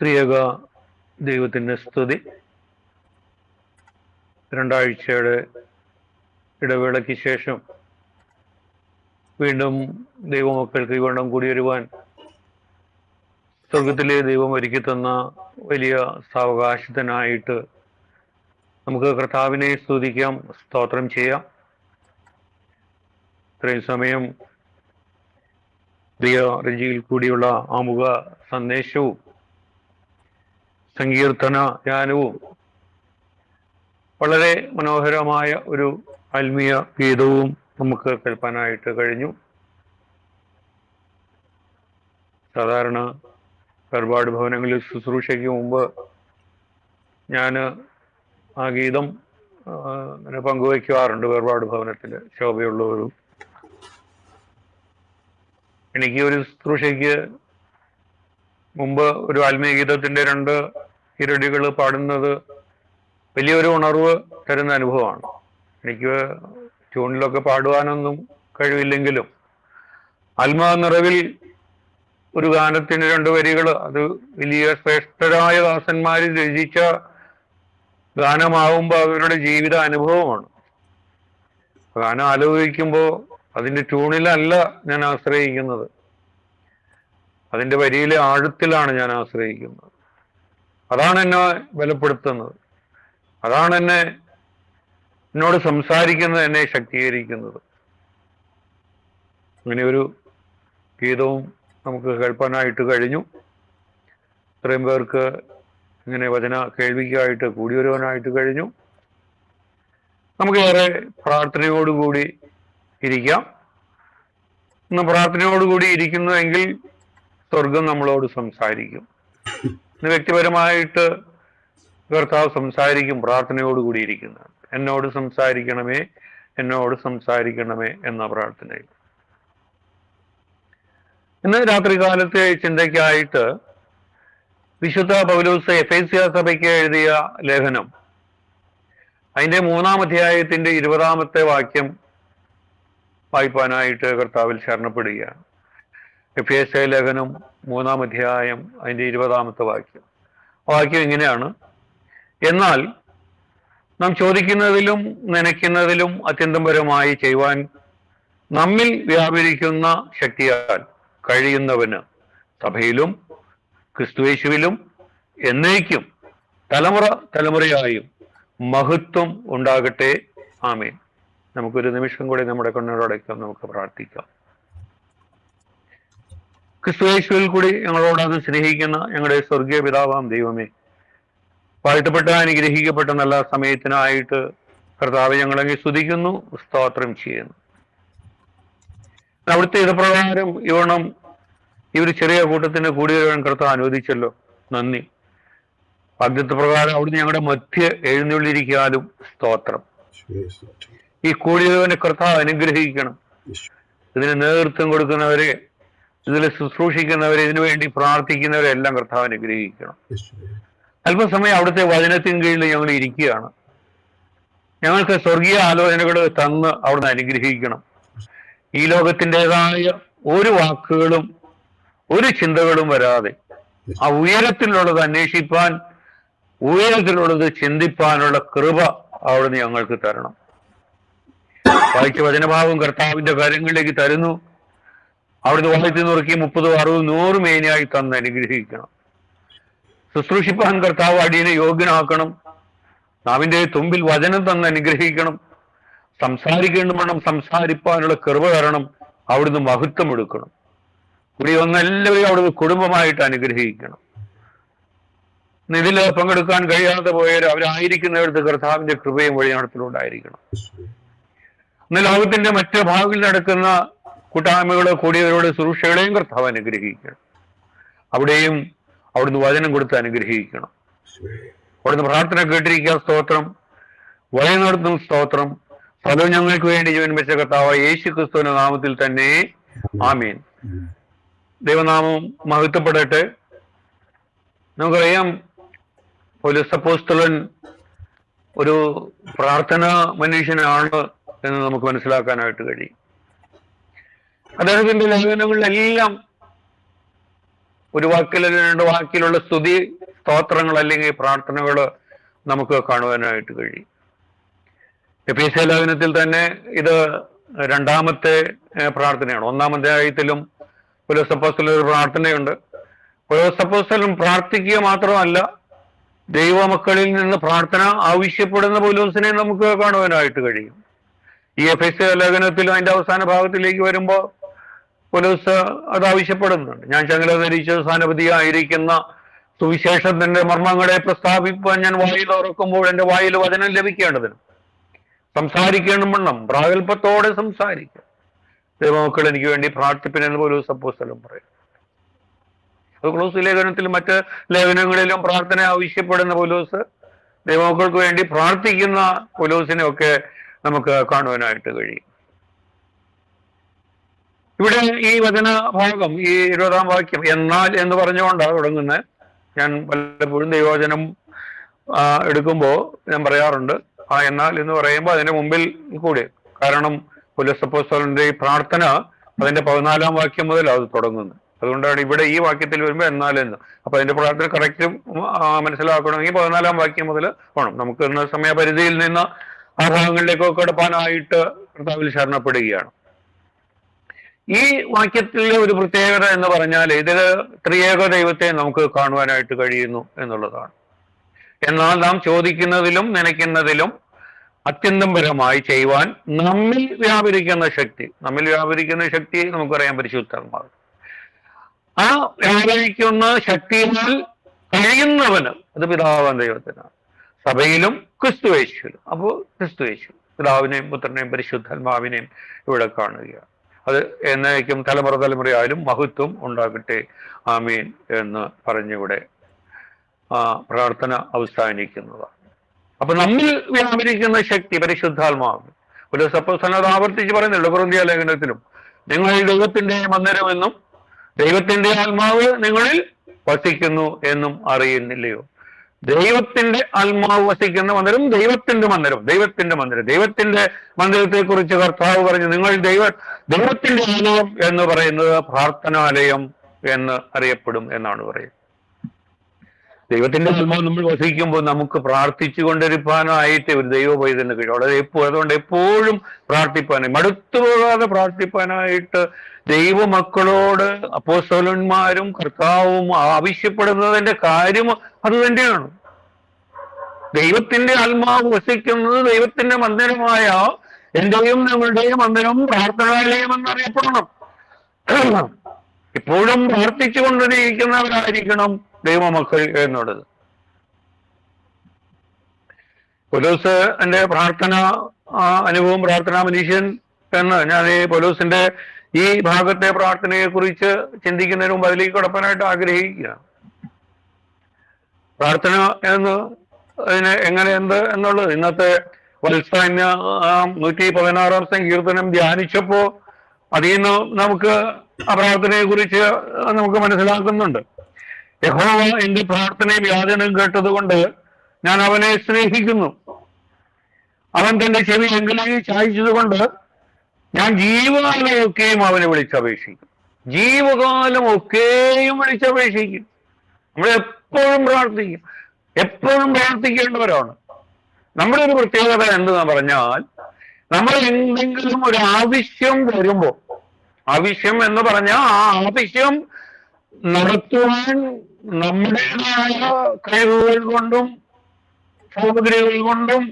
പ്രിയക ദൈവത്തിൻ്റെ സ്തുതി. രണ്ടാഴ്ചയുടെ ഇടവേളയ്ക്ക് ശേഷം വീണ്ടും ദൈവമക്കൾക്ക് വീണ്ടും കൂടിവരുവാൻ സ്വർഗത്തിലെ ദൈവം ഒരുക്കി തന്ന വലിയ സാവകാശത്തിനായിട്ട് നമുക്ക് കർത്താവിനെ സ്തുതിക്കാം, സ്തോത്രം ചെയ്യാം. ഇത്രയും സമയം പ്രിയ രഞ്ജിയിൽ കൂടിയുള്ള ആമുഖ സന്ദേശവും സങ്കീർത്തന ധ്യാനവും വളരെ മനോഹരമായ ഒരു ആത്മീയ ഗീതവും നമുക്ക് കേൾപ്പാനായിട്ട് കഴിഞ്ഞു. സാധാരണ വേർപാട് ഭവനങ്ങളിൽ ശുശ്രൂഷയ്ക്ക് മുമ്പ് ഞാൻ ആ ഗീതം പങ്കുവയ്ക്കാറുണ്ട്. വേർപാട് ഭവനത്തിൽ ശോഭയുള്ളവരും എനിക്ക് ഒരു ശുശ്രൂഷയ്ക്ക് മുമ്പ് ഒരു ആത്മീയ ഗീതത്തിന്റെ 2 ഇരടികൾ പാടുന്നത് വലിയൊരു ഉണർവ് തരുന്ന അനുഭവമാണ്. എനിക്ക് ട്യൂണിലൊക്കെ പാടുവാനൊന്നും കഴിവില്ലെങ്കിലും ആത്മാ നിറവിൽ ഒരു ഗാനത്തിന് 2 വരികൾ, അത് വലിയ ശ്രേഷ്ഠരായ ദാസന്മാർ രചിച്ച ഗാനമാവുമ്പോൾ അവരുടെ ജീവിത അനുഭവമാണ്. ഗാനം ആലോചിക്കുമ്പോൾ അതിൻ്റെ ട്യൂണിലല്ല ഞാൻ ആശ്രയിക്കുന്നത്, അതിൻ്റെ വരിയിലെ ആഴത്തിലാണ് ഞാൻ ആശ്രയിക്കുന്നത്. അതാണ് എന്നെ ബലപ്പെടുത്തുന്നത്, അതാണ് എന്നോട് സംസാരിക്കുന്നത്, എന്നെ ശക്തീകരിക്കുന്നത്. അങ്ങനെ ഒരു ഗീതവും നമുക്ക് കേൾപ്പാനായിട്ട് കഴിഞ്ഞു. ഇത്രയും പേർക്ക് ഇങ്ങനെ വചന കേൾവിക്കായിട്ട് കൂടിവരുവാനായിട്ട് കഴിഞ്ഞു. നമുക്ക് ഏറെ പ്രാർത്ഥനയോടുകൂടി ഇരിക്കാം. ഇന്ന് പ്രാർത്ഥനയോടുകൂടി ഇരിക്കുന്നുവെങ്കിൽ സ്വർഗം നമ്മളോട് സംസാരിക്കും. ഇന്ന് വ്യക്തിപരമായിട്ട് കർത്താവ് സംസാരിക്കും. പ്രാർത്ഥനയോടുകൂടി ഇരിക്കുന്നത് എന്നോട് സംസാരിക്കണമേ, എന്നോട് സംസാരിക്കണമേ എന്ന പ്രാർത്ഥനയിൽ. ഇന്ന് രാത്രികാലത്തെ ചിന്തയ്ക്കായിട്ട് വിശുദ്ധ പൗലോസ് എഫേസ്യ സഭയ്ക്ക് എഴുതിയ ലേഖനം അതിൻ്റെ 3-ാം അധ്യായത്തിന്റെ 20-ാമത്തെ വാക്യം വായിപ്പാനായിട്ട് കർത്താവിൽ ശരണപ്പെടുകയാണ്. എഫേസ്യ ലേഖനം 3-ാം അധ്യായം അതിൻ്റെ 20-ാമത്തെ വാക്യം. വാക്യം ഇങ്ങനെയാണ്: എന്നാൽ നാം ചോദിക്കുന്നതിലും നനയ്ക്കുന്നതിലും അത്യന്തപരമായി ചെയ്യുവാൻ നമ്മിൽ വ്യാപരിക്കുന്ന ശക്തിയാൽ കഴിയുന്നവന് സഭയിലും ക്രിസ്തുയേശുവിലും എന്നേക്കും തലമുറ തലമുറയായും മഹത്വം ഉണ്ടാകട്ടെ. ആമേൻ. നമുക്കൊരു നിമിഷം കൂടി നമ്മുടെ കണ്ണുകളടയ്ക്കാം, നമുക്ക് പ്രാർത്ഥിക്കാം. ക്രിസ്തുയേശുവിൽ കൂടി ഞങ്ങളോടത് സ്നേഹിക്കുന്ന ഞങ്ങളുടെ സ്വർഗീയ പിതാവാം ദൈവമേ, വാഴ്ത്തപ്പെട്ട അനുഗ്രഹിക്കപ്പെട്ട നല്ല സമയത്തിനായിട്ട് കർത്താവ് ഞങ്ങളങ്ങ് സ്തുതിക്കുന്നു, സ്തോത്രം ചെയ്യുന്നു. അവിടുത്തെ ഇതപ്രകാരം ഇവണം ഈ ഒരു ചെറിയ കൂട്ടത്തിന് കൂടി വരുവാൻ കർത്താവ് അനുവദിച്ചല്ലോ, നന്ദി. വാഗ്ദത്ത പ്രകാരം അവിടുന്ന് ഞങ്ങളുടെ മധ്യ എഴുന്നള്ളിരിക്കാനും സ്തോത്രം. ഈ കൂടിയവനെ കർത്താവ് അനുഗ്രഹിക്കണം. ഇതിന് നേതൃത്വം കൊടുക്കുന്നവരെ, ഇതിൽ ശുശ്രൂഷിക്കുന്നവരെ, ഇതിനു വേണ്ടി പ്രാർത്ഥിക്കുന്നവരെ എല്ലാം കർത്താവ് അനുഗ്രഹിക്കണം. അല്പസമയം അവിടുത്തെ വചനത്തിന് കീഴിൽ ഞങ്ങൾ ഇരിക്കുകയാണ്. ഞങ്ങൾക്ക് സ്വർഗീയ ആലോചനകൾ തന്ന് അവിടുന്ന് അനുഗ്രഹിക്കണം. ഈ ലോകത്തിൻ്റെതായ ഒരു വാക്കുകളും ഒരു ചിന്തകളും വരാതെ ആ ഉയരത്തിലുള്ളത് അന്വേഷിപ്പാൻ, ഉയരത്തിലുള്ളത് ചിന്തിപ്പാനുള്ള കൃപ അവിടുന്ന് ഞങ്ങൾക്ക് തരണം. വായിച്ച വചനഭാവം കർത്താവിന്റെ കാര്യങ്ങളിലേക്ക് തരുന്നു. അവിടുന്ന് വായിച്ചു നുറുക്കി 30, 60, 100 മേനിയായി തന്ന് അനുഗ്രഹിക്കണം. ശുശ്രൂഷിപ്പാൻ കർത്താവ് അടിയനെ യോഗ്യനാക്കണം. നാവിന്റെ തുമ്പിൽ വചനം തന്ന് അനുഗ്രഹിക്കണം. സംസാരിക്കേണ്ടവണ്ണം സംസാരിപ്പാനുള്ള കൃപ തരണം. അവിടുന്ന് മഹത്വം എടുക്കണം. കൂടി എല്ലാവരെയും അവിടുന്ന് കുടുംബമായിട്ട് അനുഗ്രഹിക്കണം. ഇതിൽ പങ്കെടുക്കാൻ കഴിയാതെ പോയാൽ അവരായിരിക്കുന്നിടത്ത് കർത്താവിന്റെ കൃപയും വഴി നടത്തിലുണ്ടായിരിക്കണം. ഇന്ന് ലോകത്തിന്റെ മറ്റു ഭാഗങ്ങളിൽ നടക്കുന്ന കൂട്ടായ്മകളോ കൂടിയവരോട് ശുശ്രൂഷകളെയും കർത്താവ് അനുഗ്രഹിക്കണം. അവിടെയും അവിടുന്ന് വചനം കൊടുത്ത് അനുഗ്രഹിക്കണം. അവിടുന്ന് പ്രാർത്ഥന കേട്ടിരിക്കുക, സ്തോത്രം. വഴി നടത്തുന്ന സ്തോത്രം. ഫലവും ഞങ്ങൾക്ക് വേണ്ടി ജീവൻ വെച്ച കർത്താവ് യേശു ക്രിസ്തുവിന്റെ നാമത്തിൽ തന്നെ ആമീൻ. ദൈവനാമം മഹത്വപ്പെടട്ടെ. നമുക്കറിയാം, പൗലോസ് അപ്പോസ്തലൻ ഒരു പ്രാർത്ഥനാ മനുഷ്യനാണ് എന്ന് നമുക്ക് മനസ്സിലാക്കാനായിട്ട് കഴിയും. അദ്ദേഹത്തിന്റെ ലേഖനങ്ങളിലെല്ലാം ഒരു വാക്കിൽ 2 വാക്കിലുള്ള സ്തുതി സ്തോത്രങ്ങൾ അല്ലെങ്കിൽ പ്രാർത്ഥനകൾ നമുക്ക് കാണുവാനായിട്ട് കഴിയും. എഫേസ്യ ലേഖനത്തിൽ തന്നെ ഇത് രണ്ടാമത്തെ പ്രാർത്ഥനയാണ്. ഒന്നാം അധ്യായത്തിലും പൗലോസ് അപ്പോസ്തലൻ ഒരു പ്രാർത്ഥനയുണ്ട്. പൗലോസ് അപ്പോസ്തലൻ പ്രാർത്ഥിക്കുക മാത്രമല്ല, ദൈവമക്കളിൽ നിന്ന് പ്രാർത്ഥന ആവശ്യപ്പെടുന്ന പൗലോസിനെ നമുക്ക് കാണുവാനായിട്ട് കഴിയും. ഈ എഫേസ്യ ലേഖനത്തിൽ അതിന്റെ അവസാന ഭാഗത്തിലേക്ക് വരുമ്പോൾ പൗലോസ് അത് ആവശ്യപ്പെടുന്നുണ്ട്. ഞാൻ ചങ്ങല ധരിച്ച് സ്ഥാനപതിയായിരിക്കുന്ന സുവിശേഷത്തിന്റെ മർമ്മങ്ങളെ പ്രസ്താവിപ്പാൻ ഞാൻ വായിൽ തുറക്കുമ്പോൾ എൻ്റെ വായിൽ വചനം ലഭിക്കേണ്ടതിന് സംസാരിക്കണം വണ്ണം പ്രാഗൽഭ്യത്തോടെ സംസാരിക്കുക. ദൈവമക്കൾ എനിക്ക് വേണ്ടി പ്രാർത്ഥിപ്പിനെന്ന് പൗലോസ് അപ്പോസ്തലൻ പറയും. അത് കൊളോസ്യ ലേഖനത്തിലും മറ്റ് ലേഖനങ്ങളിലും പ്രാർത്ഥന ആവശ്യപ്പെടുന്ന പൗലോസ്, ദൈവമക്കൾക്ക് വേണ്ടി പ്രാർത്ഥിക്കുന്ന പൗലോസിനെ ഒക്കെ നമുക്ക് കാണുവാനായിട്ട് കഴിയും. ഇവിടെ ഈ വചന ഭാഗം, ഈ 20-ാം വാക്യം എന്നാൽ എന്ന് പറഞ്ഞുകൊണ്ടാണ് തുടങ്ങുന്നത്. ഞാൻ പലപ്പോഴും ദൈവവചനം എടുക്കുമ്പോൾ ഞാൻ പറയാറുണ്ട്, എന്നാൽ എന്ന് പറയുമ്പോൾ അതിന്റെ മുമ്പിൽ കൂടി, കാരണം പൗലോസ് അപ്പോസ്തലന്റെ ഈ പ്രാർത്ഥന അതിന്റെ 14-ാം വാക്യം മുതൽ അത് തുടങ്ങുന്നത്. അതുകൊണ്ടാണ് ഇവിടെ ഈ വാക്യത്തിൽ വരുമ്പോൾ എന്നാൽ എന്ന്. അപ്പൊ അതിന്റെ പ്രാർത്ഥന കറക്റ്റ് മനസ്സിലാക്കണമെങ്കിൽ 14-ാം വാക്യം മുതൽ വേണം. നമുക്ക് ഇന്ന് സമയപരിധിയിൽ നിന്ന് ആ ഭാഗങ്ങളിലേക്കൊക്കെ കടപ്പാനായിട്ട് കർത്താവിൽ ശരണപ്പെടുകയാണ്. ഈ വാക്യത്തിലെ ഒരു പ്രത്യേകത എന്ന് പറഞ്ഞാൽ ഇതിൽ ത്രിയേക ദൈവത്തെ നമുക്ക് കാണുവാനായിട്ട് കഴിയുന്നു എന്നുള്ളതാണ്. എന്നാൽ നാം ചോദിക്കുന്നതിലും നനയ്ക്കുന്നതിലും അത്യന്തം പരമായി ചെയ്യുവാൻ നമ്മിൽ വ്യാപരിക്കുന്ന ശക്തി നമുക്കറിയാം, പരിശുദ്ധാത്മാവ്. ആ വ്യാപരിക്കുന്ന ശക്തിയാൽ കഴിയുന്നവന് അത് പിതാവാൻ ദൈവത്തിനാണ്. സഭയിലും ക്രിസ്തുയേശുവിലും. അപ്പോൾ ക്രിസ്തുയേശു പിതാവിനെയും പുത്രനെയും പരിശുദ്ധാത്മാവിനെയും ഇവിടെ കാണുകയാണ്. അത് എന്നേക്കും തലമുറയായാലും മഹത്വം ഉണ്ടാകട്ടെ, ആമീൻ എന്ന് പറഞ്ഞിവിടെ പ്രാർത്ഥന അവസാനിക്കുന്നതാണ്. അപ്പൊ നമ്മിൽ വ്യാപരിക്കുന്ന ശക്തി പരിശുദ്ധാത്മാവ്. പൗലോസ് അപ്പോസ്തലൻ അത് ആവർത്തിച്ച് പറയുന്നുണ്ട് കൊരിന്ത്യ ലേഖനത്തിലും. നിങ്ങൾ ദൈവത്തിന്റെ മന്ദിരമെന്നും ദൈവത്തിന്റെ ആത്മാവ് നിങ്ങളിൽ വസിക്കുന്നു എന്നും അറിയുന്നില്ലയോ? ദൈവത്തിന്റെ ആത്മാവ് വസിക്കുന്ന മന്ദിരം ദൈവത്തിന്റെ മന്ദിരത്തെ കുറിച്ച് കർത്താവ് പറഞ്ഞു, നിങ്ങൾ ദൈവത്തിന്റെ ആലയം എന്ന് പറയുന്നത് പ്രാർത്ഥനാലയം എന്ന് അറിയപ്പെടും എന്നാണ് പറയുന്നത്. ദൈവത്തിന്റെ ആത്മാവ് നമ്മൾ വസിക്കുമ്പോൾ നമുക്ക് പ്രാർത്ഥിച്ചു കൊണ്ടിരിക്കാനായിട്ട് ഒരു ദൈവപൈതലിന് കഴിയും. അതുകൊണ്ട് എപ്പോഴും പ്രാർത്ഥിപ്പാനായി, മടുത്തുപോകാതെ പ്രാർത്ഥിപ്പാനായിട്ട് ദൈവമക്കളോട് അപ്പോസ്തലന്മാരും കർത്താവും ആവശ്യപ്പെടുന്നതിന്റെ കാര്യം അത് തന്നെയാണ്. ദൈവത്തിന്റെ ആത്മാവ് വസിക്കുന്നത് ദൈവത്തിന്റെ മന്ദിരമായ എന്റെയും നിങ്ങളുടെയും മന്ദിരം പ്രാർത്ഥനാലയം എന്നറിയപ്പെടണം. എപ്പോഴും പ്രാർത്ഥിച്ചു കൊണ്ടിരിക്കുന്നവരായിരിക്കണം ദൈവമക്കൾ എന്നുള്ളത്. പൗലോസ് എന്റെ പ്രാർത്ഥന അനുഭവം, പ്രാർത്ഥനാ മനുഷ്യൻ എന്ന് ഞാൻ ഈ പൗലോസിന്റെ ഈ ഭാഗത്തെ പ്രാർത്ഥനയെ കുറിച്ച് ചിന്തിക്കുന്നതിന് മുമ്പ് അതിലേക്ക് കടപ്പാനായിട്ട് ആഗ്രഹിക്കുകയാണ്. പ്രാർത്ഥന എന്ന് അതിന് എങ്ങനെ എന്ത് എന്നുള്ളത് ഇന്നത്തെ വത്സാന്യ 116-ാം സങ്കീർത്തനം ധ്യാനിച്ചപ്പോ അതിൽ നിന്ന് നമുക്ക് ആ പ്രാർത്ഥനയെ കുറിച്ച് നമുക്ക് മനസ്സിലാക്കുന്നുണ്ട്. യഹോവ എന്റെ പ്രാർത്ഥനയും യാചനയും കേട്ടതുകൊണ്ട് ഞാൻ അവനെ സ്നേഹിക്കുന്നു. അവൻ തന്റെ ചെവി എങ്കിലേക്ക് ചായച്ചതുകൊണ്ട് ഞാൻ ജീവകാലമൊക്കെയും അവനെ വിളിച്ചപേക്ഷിക്കും. നമ്മൾ എപ്പോഴും പ്രാർത്ഥിക്കും, എപ്പോഴും പ്രാർത്ഥിക്കേണ്ടവരാണ്. നമ്മുടെ ഒരു പ്രത്യേകത എന്തെന്ന് പറഞ്ഞാൽ, നമ്മൾ എന്തെങ്കിലും ഒരു ആവശ്യം വരുമ്പോ, ആവശ്യം എന്ന് പറഞ്ഞാൽ ആ ആവശ്യം നടത്തുവാൻ നമ്മുടേതായ കഴിവുകൾ കൊണ്ടും സാമഗ്രികൾ കൊണ്ടും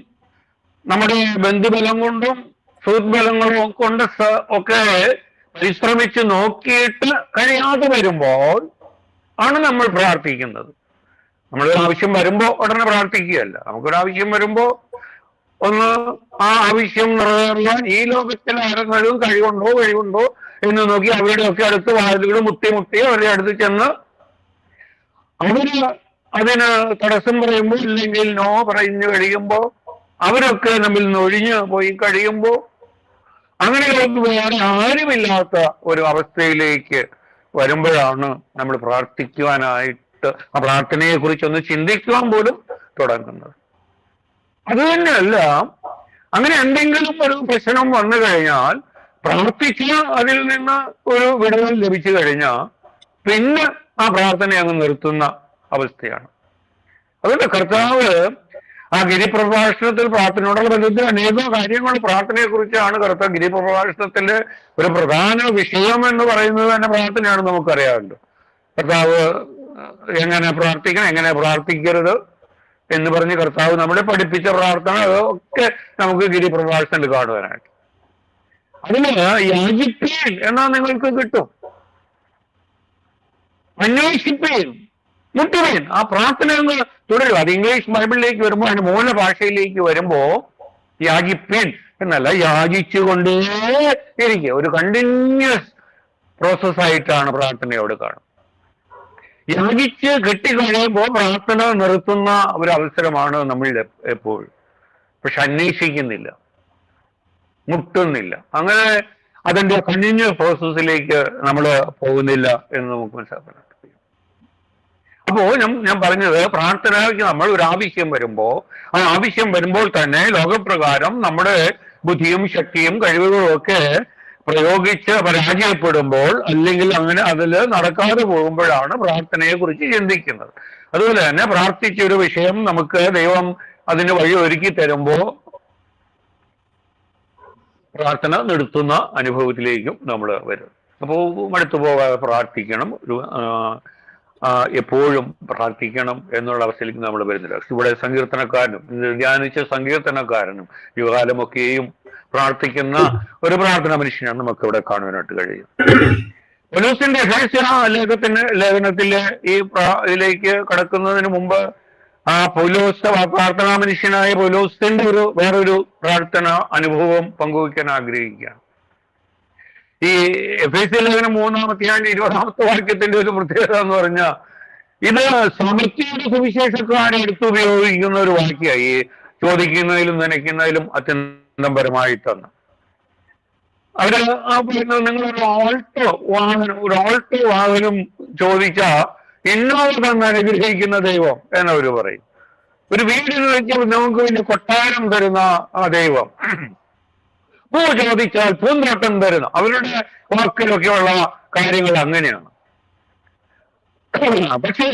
നമ്മുടെ ബന്ധുബലം കൊണ്ടും സുഹൃത്ബലങ്ങളും കൊണ്ട് ഒക്കെ പരിശ്രമിച്ച് നോക്കിയിട്ട് കഴിയാതെ വരുമ്പോൾ ആണ് നമ്മൾ പ്രാർത്ഥിക്കുന്നത്. നമ്മളൊരു ആവശ്യം വരുമ്പോ ഉടനെ പ്രാർത്ഥിക്കുകയല്ല. നമുക്കൊരാവശ്യം വരുമ്പോ ഒന്ന് ആ ആവശ്യം നിറവേറാൻ ഈ ലോകത്തിൽ ആരെങ്കിലും കഴിവുണ്ടോ എന്ന് നോക്കി അവരുടെയൊക്കെ അടുത്ത് വാതിലുകൾ മുട്ടി അവരുടെ അടുത്ത് ചെന്ന് അവര് അതിന് തടസ്സം പറയുമ്പോൾ ഇല്ലെങ്കിൽ നോ പറഞ്ഞു കഴിയുമ്പോ അവരൊക്കെ നമ്മിൽ നിന്ന് ഒഴിഞ്ഞു പോയി കഴിയുമ്പോ അങ്ങനെ വേറെ ആരുമില്ലാത്ത ഒരു അവസ്ഥയിലേക്ക് വരുമ്പോഴാണ് നമ്മൾ പ്രാർത്ഥിക്കുവാനായിട്ട് ആ പ്രാർത്ഥനയെ കുറിച്ചൊന്ന് ചിന്തിക്കുവാൻ പോലും തുടങ്ങുന്നത്. അത് തന്നെയല്ല, അങ്ങനെ എന്തെങ്കിലും ഒരു പ്രശ്നം വന്നു കഴിഞ്ഞാൽ പ്രാർത്ഥിക്കുക, അതിൽ നിന്ന് ഒരു വിടുതൽ ലഭിച്ചു കഴിഞ്ഞാൽ പിന്നെ ആ പ്രാർത്ഥന അങ്ങ് നിർത്തുന്ന അവസ്ഥയാണ്. അതുകൊണ്ട് കർത്താവ് ആ ഗിരിപ്രഭാഷണത്തിൽ പ്രാർത്ഥനയോടുള്ള ബന്ധത്തിൽ അനേകം കാര്യങ്ങൾ പ്രാർത്ഥനയെ കുറിച്ചാണ് കർത്താവ് ഗിരിപ്രഭാഷണത്തിന്റെ ഒരു പ്രധാന വിഷയം എന്ന് പറയുന്നത് തന്നെ പ്രാർത്ഥനയാണ്. നമുക്കറിയാമല്ലോ കർത്താവ് എങ്ങനെ പ്രാർത്ഥിക്കണം, എങ്ങനെ പ്രാർത്ഥിക്കരുത് എന്ന് പറഞ്ഞ് കർത്താവ് നമ്മളെ പഠിപ്പിച്ച പ്രാർത്ഥന അതൊക്കെ നമുക്ക് ഗിരിപ്രഭാഷണത്തിൽ കാണുവാനായിട്ട്. അതിന് യാചിപ്പീൻ എന്നാ നിങ്ങൾക്ക് കിട്ടും, അന്വേഷിപ്പീൻ, മുട്ടുവീൻ. ആ പ്രാർത്ഥന എന്ന് തുടരും. അത് ഇംഗ്ലീഷ് ബൈബിളിലേക്ക് വരുമ്പോൾ അതിന്റെ മൂലഭാഷയിലേക്ക് വരുമ്പോ യാചിപ്പീൻ എന്നല്ല, യാചിച്ചുകൊണ്ടേ ഇരിക്കുക. ഒരു കണ്ടിന്യൂസ് പ്രോസസ്സായിട്ടാണ് പ്രാർത്ഥനയോട് കാണും. യാചിച്ച് കെട്ടിക്കഴിയുമ്പോൾ പ്രാർത്ഥന നിർത്തുന്ന ഒരു അവസരമാണ് നമ്മൾ എപ്പോഴും. പക്ഷെ അന്വേഷിക്കുന്നില്ല, മുട്ടുന്നില്ല. അങ്ങനെ അതിന്റെ കണ്ടിന്യൂസ് പ്രോസസ്സിലേക്ക് നമ്മൾ പോകുന്നില്ല എന്ന് നമുക്ക് മനസ്സിലാക്കണം. അപ്പോ ഞാൻ പറഞ്ഞത് പ്രാർത്ഥനയ്ക്ക് നമ്മൾ ഒരു ആവശ്യം വരുമ്പോ ആ ആവശ്യം വരുമ്പോൾ തന്നെ ലോകപ്രകാരം നമ്മുടെ ബുദ്ധിയും ശക്തിയും കഴിവുകളും ഒക്കെ പ്രയോഗിച്ച് പരാജയപ്പെടുമ്പോൾ അല്ലെങ്കിൽ അങ്ങനെ അതിൽ നടക്കാതെ പോകുമ്പോഴാണ് പ്രാർത്ഥനയെ കുറിച്ച് ചിന്തിക്കുന്നത്. അതുപോലെ തന്നെ പ്രാർത്ഥിച്ച ഒരു വിഷയം നമുക്ക് ദൈവം അതിന് വഴി ഒരുക്കി തരുമ്പോ പ്രാർത്ഥന നിർത്തുന്ന അനുഭവത്തിലേക്കും നമ്മൾ വരും. അപ്പോൾ മടുത്തു പോകാതെ പ്രാർത്ഥിക്കണം, എപ്പോഴും പ്രാർത്ഥിക്കണം എന്നുള്ള അവസ്ഥയിലേക്ക് നമ്മൾ വരുന്നില്ല. ഇവിടെ സങ്കീർത്തനക്കാരനും ധ്യാനിച്ച സങ്കീർത്തനക്കാരനും യുവകാലമൊക്കെയും പ്രാർത്ഥിക്കുന്ന ഒരു പ്രാർത്ഥന മനുഷ്യനാണ് നമുക്ക് ഇവിടെ കാണുവാനായിട്ട് കഴിയും. പൗലോസിന്റെ ലേഖനത്തിലെ ഇതിലേക്ക് കടക്കുന്നതിന് മുമ്പ് ആ പൗലോസ് പ്രാർത്ഥനാ മനുഷ്യനായ പൗലോസിന്റെ വേറൊരു പ്രാർത്ഥന അനുഭവം പങ്കുവയ്ക്കാൻ ആഗ്രഹിക്കുകയാണ്. ഈ എഫേസ്യ ലേഖനം 3-ാം അധ്യായം 20-ാമത്തെ വാക്യത്തിന്റെ ഒരു പ്രത്യേകത എന്ന് പറഞ്ഞാൽ ഇത് സമൃദ്ധിയുടെ സുവിശേഷക്കാരെ എടുത്തുപയോഗിക്കുന്ന ഒരു വാക്യമായി. ചോദിക്കുന്നതിലും നനയ്ക്കുന്നതിലും അത്യന്തം പരമായിട്ടെന്ന് അവര് പറയുന്നത്, നിങ്ങളൊരു ആൾട്ടോ വാഹനം ചോദിച്ചാൽ ഇന്നോടൊന്ന് അനുഗ്രഹിക്കുന്ന ദൈവം എന്നവര് പറയും. ഒരു വീടിന് വെച്ചാൽ നമുക്ക് പിന്നെ കൊട്ടാരം തരുന്ന ആ ദൈവം, പൂ ചോദിച്ചാൽ പൂന്തോട്ടം തരുന്നു. അവരുടെ വാക്കിലൊക്കെയുള്ള കാര്യങ്ങൾ അങ്ങനെയാണ്. പക്ഷേ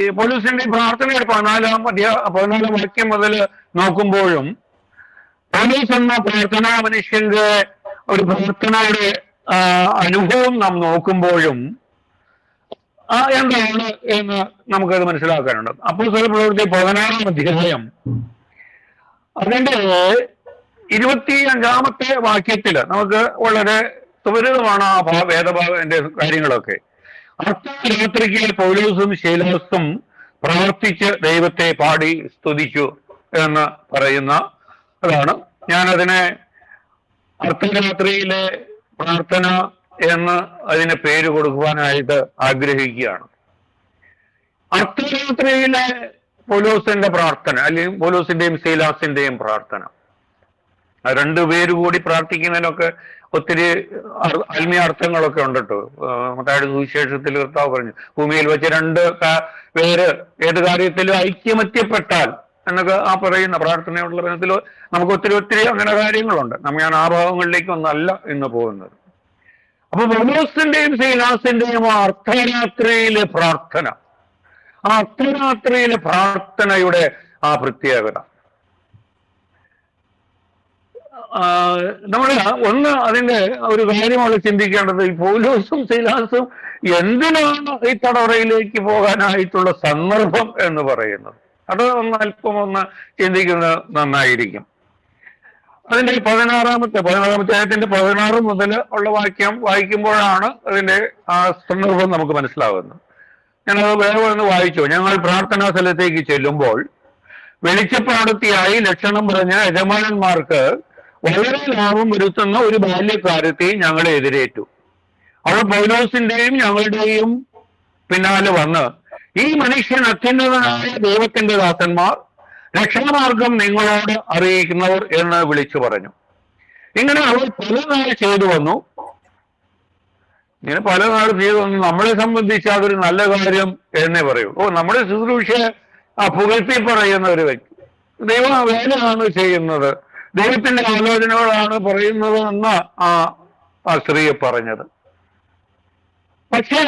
ഈ പൗലോസിന്റെ പ്രാർത്ഥനയുടെ 14-ാം വാക്യം മുതൽ നോക്കുമ്പോഴും പൗലോസ് എന്ന പ്രാർത്ഥനാ മനുഷ്യന്റെ ഒരു പ്രാർത്ഥനയുടെ അനുഭവം നാം നോക്കുമ്പോഴും എന്താണ് എന്ന് നമുക്കത് മനസ്സിലാക്കാനുണ്ട്. അപ്പോസ്തല പ്രവൃത്തി 16-ാം അധ്യായം അതിന്റെ 25-ാമത്തെ വാക്യത്തില് നമുക്ക് വളരെ സുപരിതമാണ് ആ വേദഭാഗത്തിന്റെ കാര്യങ്ങളൊക്കെ. അർദ്ധരാത്രിക്ക് പൗലോസും ശീലാസും പ്രാർത്ഥിച്ച് ദൈവത്തെ പാടി സ്തുതിച്ചു എന്ന് പറയുന്ന അതാണ്. ഞാനതിനെ അർദ്ധരാത്രിയിലെ പ്രാർത്ഥന എന്ന് അതിന് പേര് കൊടുക്കുവാനായിട്ട് ആഗ്രഹിക്കുകയാണ്. അർദ്ധരാത്രിയിലെ പൗലോസിന്റെ പ്രാർത്ഥന അല്ലെങ്കിൽ പൗലോസിന്റെയും ശീലാസിന്റെയും പ്രാർത്ഥന, രണ്ടുപേര് കൂടി പ്രാർത്ഥിക്കുന്നതിനൊക്കെ ഒത്തിരി ആത്മീയ അർത്ഥങ്ങളൊക്കെ ഉണ്ട് കേട്ടോ. മത്തായിയുടെ സുവിശേഷത്തിൽ കർത്താവ് പറഞ്ഞു, ഭൂമിയിൽ വെച്ച് രണ്ട് പേര് ഏത് കാര്യത്തിലും ഐക്യമത്യപ്പെട്ടാൽ എന്നൊക്കെ ആ പറയുന്ന പ്രാർത്ഥനയുള്ള ബന്ധത്തിൽ നമുക്ക് ഒത്തിരി അങ്ങനെ കാര്യങ്ങളുണ്ട്. ഞാൻ ആ ഭാഗങ്ങളിലേക്കൊന്നല്ല ഇന്ന് പോകുന്നത്. അപ്പൊ പൗലോസിന്റെയും ശീലാസിന്റെയും ആ അർദ്ധരാത്രിയിലെ പ്രാർത്ഥന, ആ അർദ്ധരാത്രിയിലെ പ്രാർത്ഥനയുടെ ആ പ്രത്യേകത നമ്മൾ അതിന്റെ ഒരു കാര്യമാണ് ചിന്തിക്കേണ്ടത്. ഈ പൗലോസും ശീലാസും എന്തിനാണ് ഈ തടവറയിലേക്ക് പോകാനായിട്ടുള്ള സന്ദർഭം എന്ന് പറയുന്നത്, അത് അല്പം ചിന്തിക്കുന്നത് നന്നായിരിക്കും. അതിന്റെ 16-ാമത്തെ അധ്യായത്തിന്റെ 16 മുതൽ ഉള്ള വാക്യം വായിക്കുമ്പോഴാണ് അതിന്റെ ആ സന്ദർഭം നമുക്ക് മനസ്സിലാകുന്നത്. ഞാനത് വേറെ ഒന്ന് വായിച്ചു. ഞങ്ങൾ പ്രാർത്ഥനാ സ്ഥലത്തേക്ക് ചെല്ലുമ്പോൾ വെളിച്ചപ്പാടത്തിയായി ലക്ഷണം പറഞ്ഞ യജമാനന്മാർക്ക് വളരെ ലാഭം വരുത്തുന്ന ഒരു ബാല്യക്കാരത്തെ ഞങ്ങളെ എതിരേറ്റു. അവൾ പൗലോസിന്റെയും ഞങ്ങളുടെയും പിന്നാലെ വന്ന്, ഈ മനുഷ്യൻ അത്യുന്നതനായ ദൈവത്തിന്റെ ദാസന്മാർ, രക്ഷാമാർഗം നിങ്ങളോട് അറിയിക്കുന്നവർ എന്ന് വിളിച്ചു പറഞ്ഞു. ഇങ്ങനെ അവൾ പല നാൾ ചെയ്തു വന്നു. നമ്മളെ സംബന്ധിച്ച് അതൊരു നല്ല കാര്യം എന്നേ പറയൂ. നമ്മുടെ ശുശ്രൂഷ പുകഴ്ത്തി പറയുന്ന ഒരു വ്യക്തി, ദൈവം വേലയാണ് ചെയ്യുന്നത്, ദൈവത്തിന്റെ ആലോചനകളാണ് പറയുന്നത് എന്ന ആ സ്ത്രീയെ പറഞ്ഞത്. പക്ഷേ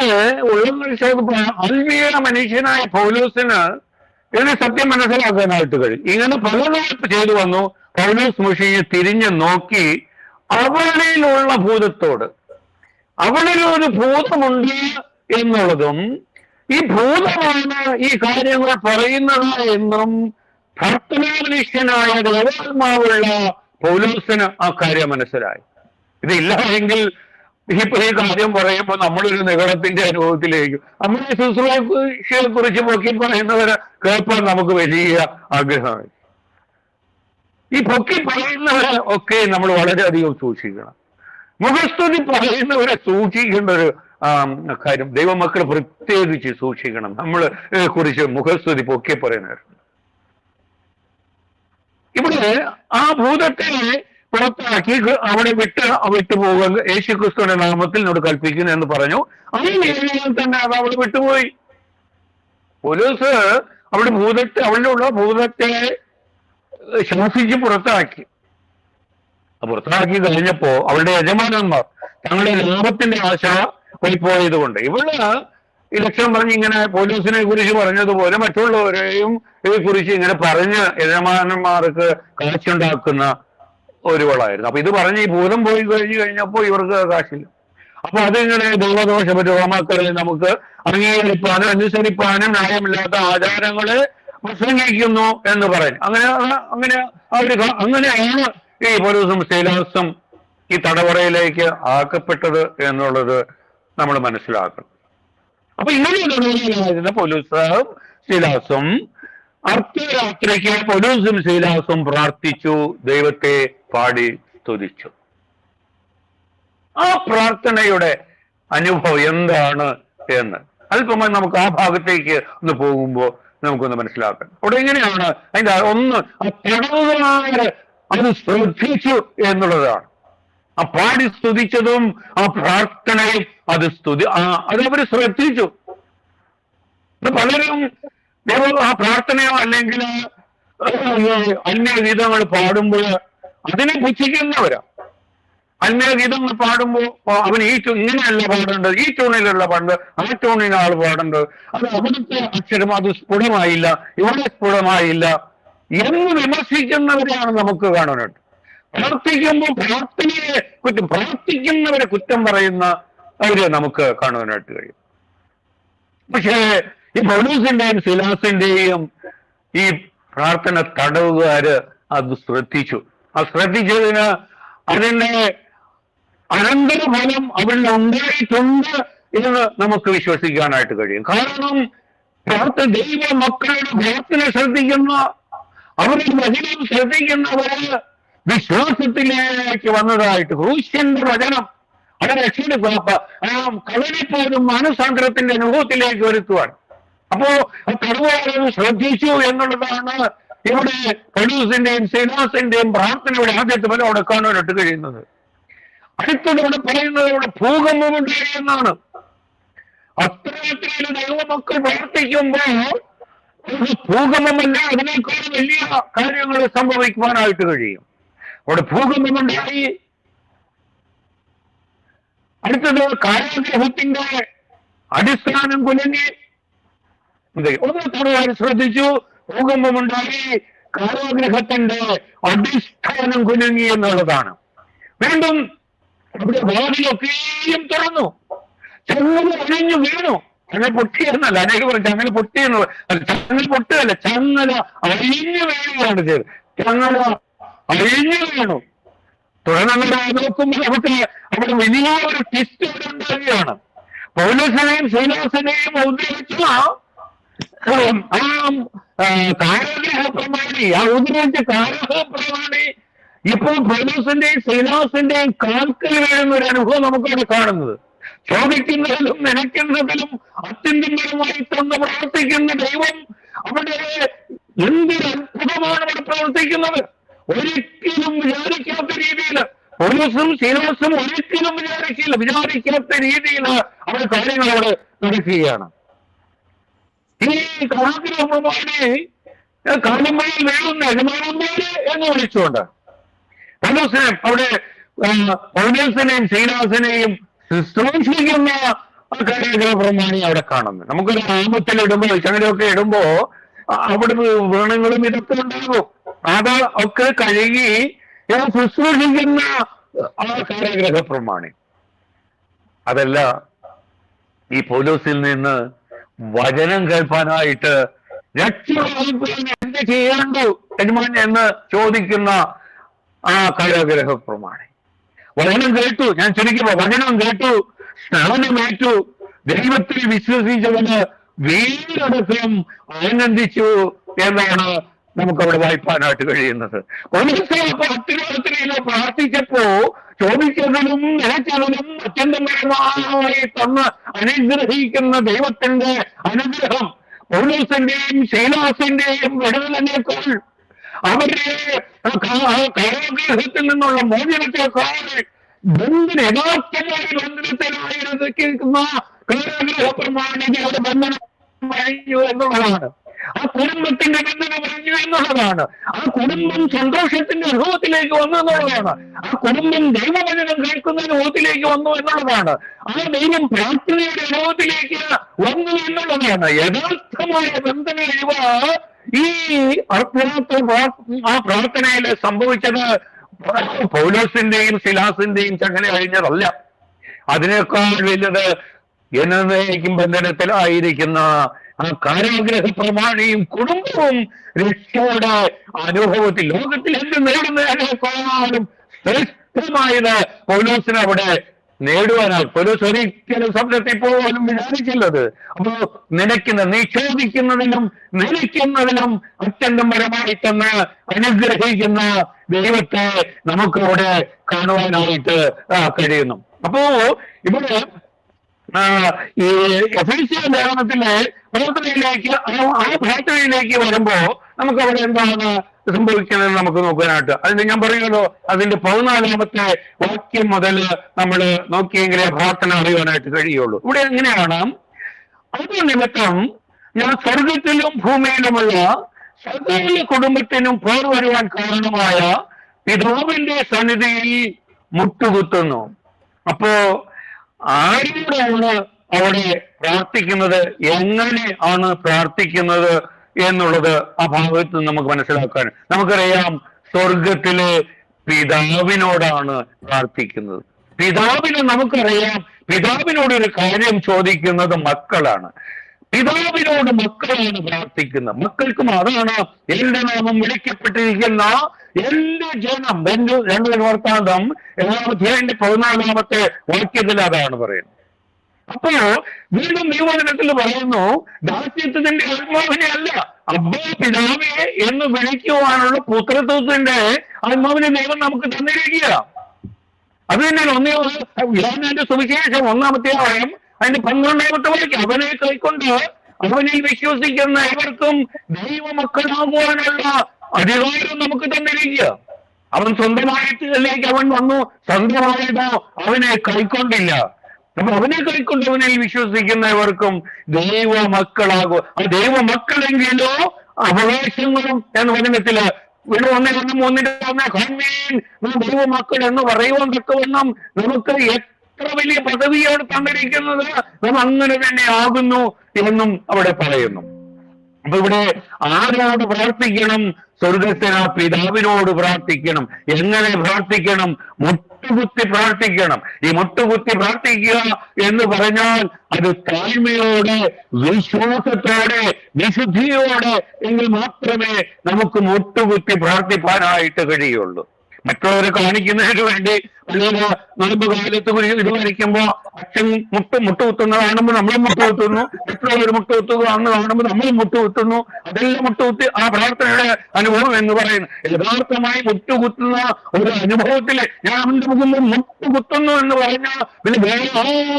ആത്മീയ മനുഷ്യനായ പൗലോസിന് ഇതിന് സത്യം മനസ്സിലാക്കാനായിട്ട് കഴിയും. ഇങ്ങനെ പലതായിട്ട് ചെയ്തു വന്നു. പൗലോസ് മുഷിയെ തിരിഞ്ഞു നോക്കി അവളിലുള്ള ഭൂതത്തോട്, അവളിലൊരു ഭൂതമുണ്ട് എന്നുള്ളതും ഈ ഭൂതമാണ് ഈ കാര്യങ്ങൾ പറയുന്നത് എന്നും ഭക്തനാമനിഷ്യനായ ദൈവാത്മാവുള്ള പൗലോസിന് ആ കാര്യം മനസ്സിലായി. ഇതില്ല എങ്കിൽ ഇപ്പൊ ഈ കാര്യം പറയുമ്പോൾ നമ്മളൊരു നിഗളത്തിന്റെ അനുഭവത്തിലേക്ക് നമ്മുടെ ശുശ്രൂഷയെ കുറിച്ച് പൊക്കി പറയുന്നവരെ കേൾപ്പാൻ നമുക്ക് വലിയ ആഗ്രഹമായി. ഈ പൊക്കി പറയുന്നവരെ ഒക്കെ നമ്മൾ വളരെയധികം സൂക്ഷിക്കണം. മുഖസ്തുതി പറയുന്നവരെ സൂക്ഷിക്കേണ്ട ഒരു കാര്യം ദൈവമക്കൾ പ്രത്യേകിച്ച് സൂക്ഷിക്കണം. നമ്മളെ കുറിച്ച് മുഖസ്തുതി പൊക്കി പറയുന്നവർ. ഇവിടെ ആ ഭൂതത്തെ പുറത്താക്കി അവിടെ വിട്ടുപോകാൻ യേശുക്രിസ്തുവിന്റെ നാമത്തിൽ എന്നോട് കൽപ്പിക്കുന്നു എന്ന് പറഞ്ഞു. അതിന് തന്നെ അത് അവിടെ വിട്ടുപോയി. പൗലോസ് അവിടെയുള്ള ഭൂതത്തെ ശാസിച്ച് പുറത്താക്കി. പുറത്താക്കി കഴിഞ്ഞപ്പോ അവളുടെ യജമാനന്മാർ തങ്ങളുടെ ലാഭത്തിന്റെ ആശ പോയത് കൊണ്ട് ഇവള് ഈ ലക്ഷ്യം പറഞ്ഞ് ഇങ്ങനെ പൗലോസിനെ കുറിച്ച് പറഞ്ഞതുപോലെ മറ്റുള്ളവരെയും ഇതേ കുറിച്ച് ഇങ്ങനെ പറഞ്ഞ് യജമാനന്മാർക്ക് കാശുണ്ടാക്കുന്ന ഒരുവളായിരുന്നു. അപ്പൊ ഇത് പറഞ്ഞ് ഈ ഭൂതം പോയി കഴിഞ്ഞപ്പോ ഇവർക്ക് കാശില്ല. അപ്പൊ അതിങ്ങനെ ദൈവദോഷപരി റോമാക്കളെ നമുക്ക് അംഗീകരിപ്പാനും അനുസരിപ്പാനും ന്യായമില്ലാത്ത ആചാരങ്ങളെ പ്രസംഗിക്കുന്നു എന്ന് പറയും. അങ്ങനെയാണ് ഈ പൗലോസും ശീലാസും ഈ തടവറയിലേക്ക് ആക്കപ്പെട്ടത് എന്നുള്ളത് നമ്മൾ മനസ്സിലാക്കണം. അപ്പൊ ഇങ്ങനെയുള്ള പൗലോസും ശീലാസും അർദ്ധരാത്രിക്ക് പൗലോസും ശീലാസും പ്രാർത്ഥിച്ചു, ദൈവത്തെ പാടി സ്തുതിച്ചു. ആ പ്രാർത്ഥനയുടെ അനുഭവം എന്താണ് എന്ന് അല്പമായി നമുക്ക് ആ ഭാഗത്തേക്ക് ഒന്ന് പോകുമ്പോൾ നമുക്കൊന്ന് മനസ്സിലാക്കാം. അവിടെ എങ്ങനെയാണ് അതിന്റെ ഒന്ന് ആ തടവുകാര് അത് ശ്രദ്ധിച്ചു എന്നുള്ളതാണ്. ആ പാടി സ്തുതിച്ചതും ആ പ്രാർത്ഥനയും അതവര് ശ്രദ്ധിച്ചു. പലരും ആ പ്രാർത്ഥനയോ അല്ലെങ്കിൽ അന്യഗീതങ്ങൾ പാടുമ്പോൾ അതിനെ പുച്ഛിക്കുന്നവരാ. അന്യഗീതങ്ങൾ പാടുമ്പോൾ അവൻ ഇങ്ങനെയല്ല പാടേണ്ടത്, ഈ ടൂണിലുള്ള പാടേണ്ടത്, ആ ടൂണിന് ആൾ പാടേണ്ടത്, അത് അവിടുത്തെ അക്ഷരം അത് സ്ഫുടമായില്ല, ഇവിടെ സ്ഫുടമായില്ല എന്ന് വിമർശിക്കുന്നവരെയാണ് നമുക്ക് കാണാനായിട്ട്. പ്രാർത്ഥിക്കുന്നവരെ കുറ്റം പറയുന്ന അവരെ നമുക്ക് കാണുവാനായിട്ട് കഴിയും. പക്ഷേ ഈ പൗലോസിന്റെയും ശീലാസിന്റെയും ഈ പ്രാർത്ഥന തടവുകാര് അത് ശ്രദ്ധിച്ചു. ആ ശ്രദ്ധിച്ചതിന് അതിന്റെ അനന്തരഫലം അവരിൽ ഉണ്ടായിട്ടുണ്ട് എന്ന് നമുക്ക് വിശ്വസിക്കാനായിട്ട് കഴിയും. കാരണം ദൈവ മക്കളുടെ പ്രാർത്ഥന ശ്രദ്ധിക്കുന്ന, അവരുടെ വചനം ശ്രദ്ധിക്കുന്നവര് വിശ്വാസത്തിലേക്ക് വന്നതായിട്ട് ക്രൂശന്റെ വചനം അത് രക്ഷയുടെ കളരിപ്പോലും മാനസാന്തരത്തിന്റെ അനുഭവത്തിലേക്ക് വരുത്തുവാൻ. അപ്പോ തടവുകാരൻ ശ്രദ്ധിച്ചു എന്നുള്ളതാണ് ഇവിടെ പൗലോസിന്റെയും ശീലാസിന്റെയും പ്രാർത്ഥനയുടെ ആദ്യത്തെ ഫലം അവിടെ കാണാനായിട്ട് കഴിയുന്നത്. അടുത്തതോടെ പറയുന്നത് ഇവിടെ ഭൂകമ്പമുണ്ടായി എന്നാണ്. അത്തരത്തിലുള്ള ദൈവമക്കൾ പ്രാർത്ഥിക്കുമ്പോൾ ഭൂകമ്പമല്ല, അതിനേക്കാൾ വലിയ കാര്യങ്ങൾ സംഭവിക്കുവാനായിട്ട് കഴിയും. അവിടെ ഭൂകമ്പമുണ്ടായി. അടുത്തത് കാരാഗ്രഹത്തിന്റെ അടിസ്ഥാനം കുലുങ്ങി. ഒന്നത്തോടെ ശ്രദ്ധിച്ചു, ഭൂകമ്പമുണ്ടായി, കാരാഗ്രഹത്തിന്റെ അടിസ്ഥാനം കുലുങ്ങി എന്നുള്ളതാണ്. വീണ്ടും അവിടെ വാതിലൊക്കെയും തുറന്നു, ചങ്ങല അഴിഞ്ഞു വീണു. ചങ്ങൽ പൊട്ടിയെന്നല്ല, അനേക പറഞ്ഞു ചങ്ങൽ പൊട്ടിയെന്ന്. ചങ്ങൽ പൊട്ടുകയല്ല, ചങ്ങല അഴിഞ്ഞു വീഴുകയാണ് ചെയ്തത്. ചങ്ങല അഴിഞ്ഞു വീണു. തുടർന്ന് നോക്കുമ്പോൾ നമുക്ക് അവിടെ വലിയ ഒരു ടെസ്റ്റ് ഉണ്ടാവുകയാണ്. പൗലോസിനെയും ശീലാസിനെയും ഉദ്ദേശിച്ച കാരാഗ്രഹ പ്രമാണി, ആ ഉദ്ദേശിച്ച കാരാഗ്രഹ പ്രമാണി ഇപ്പോൾ പൗലോസിന്റെയും ശീലാസിന്റെയും കാൽക്കൽ വീഴുന്ന ഒരു അനുഭവം നമുക്കവിടെ കാണുന്നത്. ചോദിക്കുന്നതിലും നനയ്ക്കുന്നതിലും അത്യന്തപരമായി തന്ന് പ്രവർത്തിക്കുന്ന ദൈവം അവിടെ എന്തൊരു അത്ഭുതമാണ് അവിടെ പ്രവർത്തിക്കുന്നത്. ഒരിക്കലും വിചാരിക്കാത്ത രീതിയിൽ പൗലോസും ശീലാസും ഒരിക്കലും വിചാരിക്കാത്ത രീതിയിൽ അവിടെ കാര്യങ്ങൾ അവിടെ നടക്കുകയാണ്. ഈ കാരാഗ്രഹപ്രമാണി കാലങ്ങളിൽ വീഴുന്ന യജമാനന്മാര് എന്ന് വിളിച്ചുകൊണ്ട് പൗലോസിനെ അവിടെ പൗലോസിനെയും ശീലാസിനെയും ശുശ്രൂഷിക്കുന്ന കാരാഗ്രഹപ്രമാണി അവിടെ കാണുന്നു. നമുക്കൊരു നാമത്തിൽ ഇടുമ്പോൾ ചങ്ങലൊക്കെ ഇടുമ്പോ അവിടുന്ന് വ്രണങ്ങളും ഇതൊക്കെ ഉണ്ടാകും. അത് ഒക്കെ കഴുകി ശുശ്രൂഷിക്കുന്ന ആ കാരാഗ്രഹ പ്രമാണി. അതല്ല, ഈ പൗലോസിൽ നിന്ന് വചനം കേൾപ്പാനായിട്ട് എന്ത് ചെയ്യേണ്ടു എന്ന് ചോദിക്കുന്ന ആ കാരാഗ്രഹ പ്രമാണി. വചനം കേട്ടു, ഞാൻ ചുരുക്കുമ്പോ വചനം കേട്ടു, സ്നാനമേറ്റു, ദൈവത്തിൽ വിശ്വസിച്ചവന് വീടടക്കം ആനന്ദിച്ചു എന്നാണ് നമുക്കവിടെ വായിപ്പാനായിട്ട് കഴിയുന്നത്. പ്രാർത്ഥിച്ചപ്പോ ചോദിച്ചതിലും നിലച്ചതിലും അത്യന്തപരമായി തന്ന് അനുഗ്രഹിക്കുന്ന ദൈവത്തിന്റെ അനുഗ്രഹം പൗലോസിന്റെയും ശൈലാസിന്റെയും വിടുതലിനേക്കാൾ, അവരുടെ കാരാഗ്രഹത്തിൽ നിന്നുള്ള മോചനത്തെക്കാൾ യഥാർത്ഥമായ ബന്ധനത്തിലായിരിക്കുന്ന കാരാഗ്രഹ പ്രമാണികളുടെ ബന്ധനം കഴിഞ്ഞു എന്നുള്ളതാണ്. ആ കുടുംബത്തിന്റെ ബന്ധനം കഴിഞ്ഞു എന്നുള്ളതാണ്. ആ കുടുംബം സന്തോഷത്തിന്റെ അനുഭവത്തിലേക്ക് വന്നു എന്നുള്ളതാണ്. ആ കുടുംബം ദൈവവചനം കേൾക്കുന്ന അനുഭവത്തിലേക്ക് വന്നു എന്നുള്ളതാണ്. ആ ദൈവം പ്രാർത്ഥനയുടെ അനുഭവത്തിലേക്ക് വന്നു എന്നുള്ളതാണ്. യഥാർത്ഥമായ ബന്ധന ഇവ ഈ ആ പ്രാർത്ഥനയിൽ സംഭവിച്ചത് പൗലോസിന്റെയും ശിലാസിന്റെയും ചങ്ങല കഴിഞ്ഞതല്ല. അതിനേക്കാൾ വലുത് എന്നേക്കും ബന്ധനത്തിലായിരിക്കുന്ന ആ കാരാഗ്രഹ പ്രമാണിയും കുടുംബവും രക്ഷയുടെ അനുഭവത്തിൽ ലോകത്തിൽ എന്ത് നേടുന്നതിനേക്കാളും ശ്രേഷ്ഠമായത് പൗലോസിന് അവിടെ നേടുവാനായി. പൗലോസ് ഒരിക്കലും സ്വപ്നത്തിൽ പോലും വിചാരിച്ചില്ലത്. അപ്പോ നീ ചോദിക്കുന്നതിനും നിലയ്ക്കുന്നതിനും അത്യന്തപരമായി തന്നെ അനുഗ്രഹിക്കുന്ന ദൈവത്തെ നമുക്കവിടെ കാണുവാനായിട്ട് കഴിയുന്നു. അപ്പോ ഇവിടെ ഈ എഫെസ്യ ലേഖനത്തിലെ പ്രാർത്ഥനയിലേക്ക് ആ പ്രാർത്ഥനയിലേക്ക് വരുമ്പോ നമുക്ക് അവിടെ എന്താണ് സംഭവിക്കുന്നത് നമുക്ക് നോക്കാനായിട്ട്. അതിന് ഞാൻ പറയുമല്ലോ, അതിന്റെ 14-ാമത്തെ വാക്യം മുതൽ നമ്മൾ നോക്കിയെങ്കിലേ പ്രാർത്ഥന അറിയാനായിട്ട് കഴിയുള്ളൂ. ഇവിടെ എങ്ങനെയാണ്? അത് നിമിത്തം ഞാൻ സ്വർഗത്തിലും ഭൂമിയിലുമുള്ള സകല കുടുംബത്തിനും പോർ വരുവാൻ കാരണമായ പിതാവിന്റെ സന്നിധിയിൽ മുട്ടുകുത്തുന്നു. അപ്പോ ആരോടാണ് അവിടെ പ്രാർത്ഥിക്കുന്നത്, എങ്ങനെ ആണ് പ്രാർത്ഥിക്കുന്നത് എന്നുള്ളത് ആ ഭാഗത്ത് നമുക്ക് മനസ്സിലാക്കാൻ. നമുക്കറിയാം, സ്വർഗത്തിലെ പിതാവിനോടാണ് പ്രാർത്ഥിക്കുന്നത്. പിതാവിന് നമുക്കറിയാം, പിതാവിനോടൊരു കാര്യം ചോദിക്കുന്നത് മക്കളാണ്. പിതാവിനോട് മക്കളാണ് പ്രാർത്ഥിക്കുന്നത്. മക്കൾക്കും അതാണ് എന്റെ നാമം വിളിക്കപ്പെട്ടിരിക്കുന്ന എന്റെ ജനം. 2 വൃത്താന്തം 14-ാമത്തെ വാക്യത്തിൽ അതാണ് പറയുന്നത്. അപ്പോ വീണ്ടും നിയമവചനത്തിൽ പറയുന്നു, ദാസ്യത്വത്തിന്റെ ആത്മാവിനെ അല്ല, അബ്ബാ പിതാവേ എന്ന് വിളിക്കുവാനുള്ള പുത്രത്വത്തിന്റെ ആത്മാവിനെ ദൈവം നമുക്ക് തന്നിരിക്കുക. അത് തന്നെയാണ് യോഹന്നാന്റെ സുവിശേഷം 1-ാമത്തെ അധ്യായം അതിന്റെ 12-ാമത്തെ വാക്യം. അവനെ കൈക്കൊണ്ട് അവനിൽ വിശ്വസിക്കുന്ന ഇവർക്കും ദൈവമക്കളാകുവാനുള്ള അധികാരം നമുക്ക് തന്നിരിക്കുക. അവൻ സ്വന്തമായിട്ടിലേക്ക് അവൻ വന്നു, സ്വന്തമായിട്ടോ അവനെ കൈക്കൊണ്ടില്ല. അപ്പൊ അവനെ കൈക്കൊണ്ടവനിൽ വിശ്വസിക്കുന്നവർക്കും ദൈവമക്കളാകും. ആ ദൈവമക്കളെങ്കിലോ അവകാശങ്ങളും എന്ന വചനത്തില് ഇവിടെ 1:1 ദൈവമക്കൾ എന്ന് പറയുവാൻ തക്കവണ്ണം നമുക്ക് എത്ര വലിയ പദവിയാണ് തന്നിരിക്കുന്നത്, നാം അങ്ങനെ തന്നെ ആകുന്നു എന്നും അവിടെ പറയുന്നു. അപ്പൊ ഇവിടെ ആരോട് പ്രാർത്ഥിക്കണം? സ്വർഗസ്ഥന പിതാവിനോട് പ്രാർത്ഥിക്കണം. എങ്ങനെ പ്രാർത്ഥിക്കണം? മുട്ടുകുത്തി പ്രാർത്ഥിക്കണം. ഈ മുട്ടുകുത്തി പ്രാർത്ഥിക്കുക എന്ന് പറഞ്ഞാൽ അത് താഴ്മയോടെ, വിശ്വാസത്തോടെ, വിശുദ്ധിയോടെ എങ്കിൽ മാത്രമേ നമുക്ക് മുട്ടുകുത്തി പ്രാർത്ഥിപ്പാനായിട്ട് കഴിയുള്ളൂ. മറ്റുള്ളവരെ കാണിക്കുന്നതിന് വേണ്ടി നോമ്പ് കാലത്ത് ഇത് വരയ്ക്കുമ്പോ അച്ഛൻ മുട്ടുകുത്തുന്നത് കാണുമ്പോൾ നമ്മളും മുട്ടുകുത്തുന്നു, മറ്റുള്ളവർ മുട്ടുകുത്തുകയാണെന്ന് കാണുമ്പോൾ നമ്മളും മുട്ടുകുത്തുന്നു. അതെല്ലാം മുട്ടുകുത്തി ആ പ്രാർത്ഥനയുടെ അനുഭവം എന്ന് പറയുന്നു. യഥാർത്ഥമായി മുട്ടുകുത്തുന്ന ഒരു അനുഭവത്തില് ഞാൻ അവന്റെ മുഖം മുട്ടുകുത്തുന്നു എന്ന് പറഞ്ഞാൽ പിന്നെ വേറെ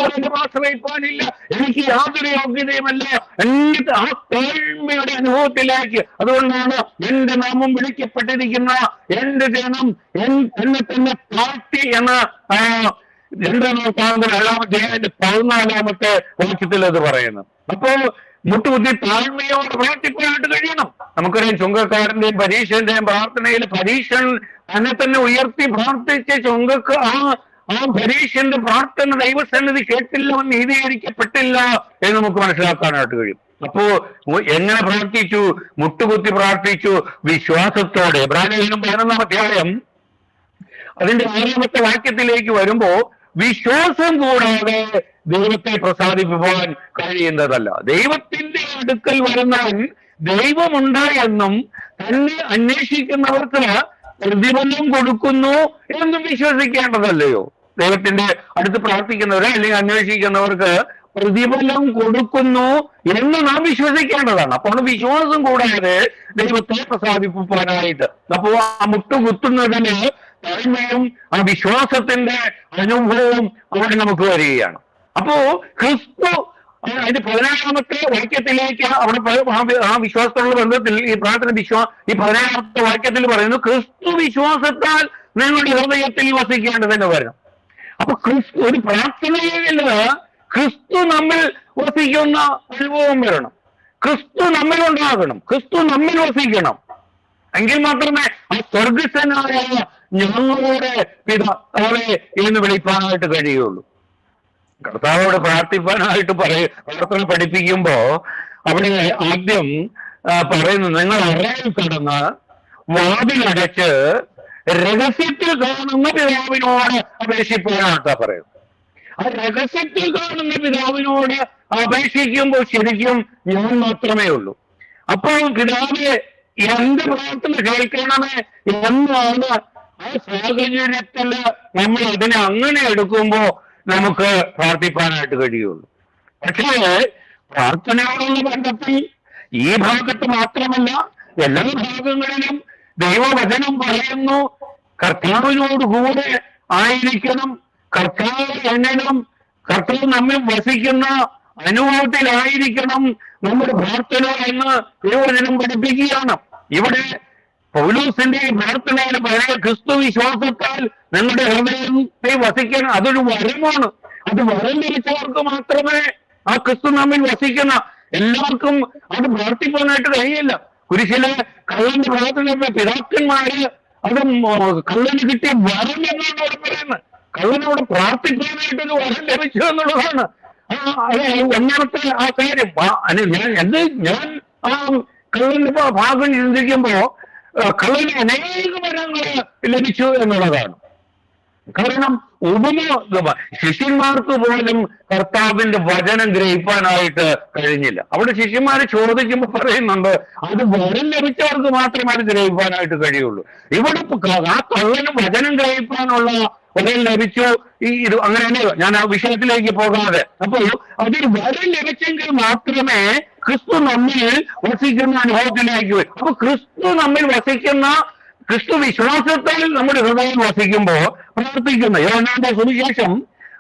ആരും ആശ്രയിപ്പാനില്ല, എനിക്ക് യാതൊരു യോഗ്യതയുമല്ല, എന്നിട്ട് ആ താഴ്മയുടെ അനുഭവത്തിലേക്ക്. അതുകൊണ്ടാണ് എന്റെ നാമം വിളിക്കപ്പെട്ടിരിക്കുന്ന എന്റെ ജനം എന്നെ തന്നെ താഴ്ത്തി എന്ന 14-ാമത്തെ വാക്യത്തിൽ അത് പറയുന്നു. അപ്പോ മുട്ടുകുത്തി താഴ്മയോട് പ്രാർത്ഥിക്കാനായിട്ട് കഴിയണം. നമുക്കറിയാം, ചുങ്കക്കാരന്റെയും പരീക്ഷന്റെയും പ്രാർത്ഥനയിൽ പരീക്ഷൻ തന്നെ ഉയർത്തി പ്രാർത്ഥിച്ച ചുങ്കക്ക് ആ പരീക്ഷന്റെ പ്രാർത്ഥന ദൈവസന്നിധി കേട്ടില്ല, നീതീകരിക്കപ്പെട്ടില്ല എന്ന് നമുക്ക് മനസ്സിലാക്കാനായിട്ട് കഴിയും. അപ്പോ എങ്ങനെ പ്രാർത്ഥിച്ചു? മുട്ടുകുത്തി പ്രാർത്ഥിച്ചു, വിശ്വാസത്തോടെ. എബ്രായലേഖനം 11-ാം അധ്യായം അതിന്റെ 6-ാമത്തെ വാക്യത്തിലേക്ക് വരുമ്പോ, വിശ്വാസം കൂടാതെ ദൈവത്തെ പ്രസാദിപ്പിക്കാൻ കഴിയുന്നതല്ല. ദൈവത്തിന്റെ അടുക്കൽ വരുന്നവൻ ദൈവമുണ്ട് എന്നും തന്നെ അന്വേഷിക്കുന്നവർക്ക് പ്രതിഫലം കൊടുക്കുന്നു എന്നും വിശ്വസിക്കേണ്ടതല്ലയോ? ദൈവത്തിന്റെ അടുത്ത് പ്രാർത്ഥിക്കുന്നവരെ അല്ലെങ്കിൽ അന്വേഷിക്കുന്നവർക്ക് പ്രതിഫലം കൊടുക്കുന്നു എന്ന് നാം വിശ്വസിക്കേണ്ടതാണ്. അപ്പോൾ വിശ്വാസം കൂടാതെ ദൈവത്തെ പ്രസാദിപ്പിക്കാനായിട്ട്, അപ്പോ ആ മുട്ടുകുത്തുന്നതിന് താഴ്മയും ആ വിശ്വാസത്തിന്റെ അനുഭവവും അവിടെ നമുക്ക് വരികയാണ്. അപ്പോ ക്രിസ്തു അതിന്റെ 16-ാമത്തെ വാക്യത്തിലേക്ക് അവിടെ ആ വിശ്വാസത്തോടുള്ള ബന്ധത്തിൽ ഈ പ്രാർത്ഥന ഈ 16-ാമത്തെ വാക്യത്തിൽ പറയുന്നു, ക്രിസ്തു വിശ്വാസത്താൽ നിങ്ങളുടെ ഹൃദയത്തിൽ വസിക്കേണ്ടതെന്ന് വരണം. അപ്പൊ ക്രിസ്തു ഒരു പ്രാർത്ഥനയിൽ ക്രിസ്തു നമ്മിൽ വസിക്കുന്ന അനുഭവം വരണം. ക്രിസ്തു നമ്മിൽ ഉണ്ടാകണം, ക്രിസ്തു നമ്മിൽ വസിക്കണം. എങ്കിൽ മാത്രമേ ആ സ്വർഗസ്ഥനായ ഞങ്ങളുടെ പിതാവേ എന്ന് വിളിക്കാനായിട്ട് കഴിയുള്ളൂ. കർത്താവോട് പ്രാർത്ഥിക്കാനായിട്ട് പ്രാർത്ഥന പഠിപ്പിക്കുമ്പോ അവിടെ ആദ്യം പറയുന്നു, നിങ്ങൾ അറയിൽ കടന്ന് വാതിലടച്ച് രഹസ്യത്തിൽ കാണുന്ന പിതാവിനോട് അപേക്ഷിക്കാനായിട്ടാ പറയുന്നത്. ആ രഹസ്യത്തിൽ കാണുന്ന പിതാവിനോട് അപേക്ഷിക്കുമ്പോൾ ശരിക്കും ഞാൻ മാത്രമേ ഉള്ളൂ. അപ്പോൾ പിതാവെ എന്റെ പ്രാർത്ഥന കേൾക്കണമേ എന്നാണ് ആ സാഹചര്യത്തിൽ നമ്മൾ അതിനെ അങ്ങനെ എടുക്കുമ്പോ നമുക്ക് പ്രാർത്ഥിക്കാനായിട്ട് കഴിയുള്ളൂ. പക്ഷേ പ്രാർത്ഥനയോടുള്ള ബന്ധത്തിൽ ഈ ഭാഗത്ത് മാത്രമല്ല, എല്ലാ ഭാഗങ്ങളിലും ദൈവവചനം പറയുന്നു, കർത്താവിനോടുകൂടെ ആയിരിക്കണം, കർത്താവ് എങ്ങനും കർത്താവ് നമ്മിൽ വസിക്കുന്ന അനുഭവത്തിലായിരിക്കണം നമ്മുടെ പ്രാർത്ഥന എന്ന് ദൈവവചനം പഠിപ്പിക്കുകയാണ്. ഇവിടെ പൗലോസിന്റെ പ്രാർത്ഥനയിൽ പഴയ ക്രിസ്തു വിശ്വാസത്താൽ നിങ്ങളുടെ ഹൃദയത്തെ വസിക്കണം. അതൊരു വരമാണ്. അത് വരം ലഭിച്ചവർക്ക് മാത്രമേ ആ ക്രിസ്തു നമ്മിൽ വസിക്കുന്ന, എല്ലാവർക്കും അത് പ്രാർത്ഥിക്കാനായിട്ട് കഴിയില്ല. കുരിശിലെ കള്ളന്റെ പ്രാർത്ഥന പിതാക്കന്മാര് അത് കള്ളന് കിട്ടിയ വരം എന്നാണ് അവിടെ പറയുന്നത്. കള്ളനോട് പ്രാർത്ഥിക്കാനായിട്ടൊരു വരം ലഭിച്ചു എന്നുള്ളതാണ് ഒന്നാമത്തെ ആ കാര്യം. ഞാൻ ആ കള്ളന്റെ ഭാഗം ചിന്തിക്കുമ്പോ കള്ളന് അനേക വരങ്ങൾ ലഭിച്ചു എന്നുള്ളതാണ്. കാരണം ശിഷ്യന്മാർക്ക് പോലും കർത്താവിന്റെ വചനം ഗ്രഹിക്കാനായിട്ട് കഴിഞ്ഞില്ല. അവിടെ ശിഷ്യന്മാരെ ചോദിക്കുമ്പോൾ പറയുന്നുണ്ട്, അത് വരം ലഭിച്ചവർക്ക് മാത്രമേ അത് ഗ്രഹിക്കാനായിട്ട് കഴിയുള്ളൂ. ഇവിടെ ആ കള്ളന് വചനം ഗ്രഹിക്കാനുള്ള വരം ലഭിച്ചു. ഇത് അങ്ങനെയാണ്. ഞാൻ ആ വിഷയത്തിലേക്ക് പോകാതെ, അപ്പോൾ അതൊരു വരം ലഭിച്ചെങ്കിൽ മാത്രമേ ക്രിസ്തു നമ്മിൽ വസിക്കുന്ന അനുഭവത്തിലേക്ക് വരും. അപ്പൊ ക്രിസ്തു നമ്മിൽ വസിക്കുന്ന, ക്രിസ്തു വിശ്വാസത്തിൽ നമ്മുടെ ഹൃദയം വസിക്കുമ്പോ പ്രാർത്ഥിക്കുന്ന യോഹന്നാന്റെ സുവിശേഷം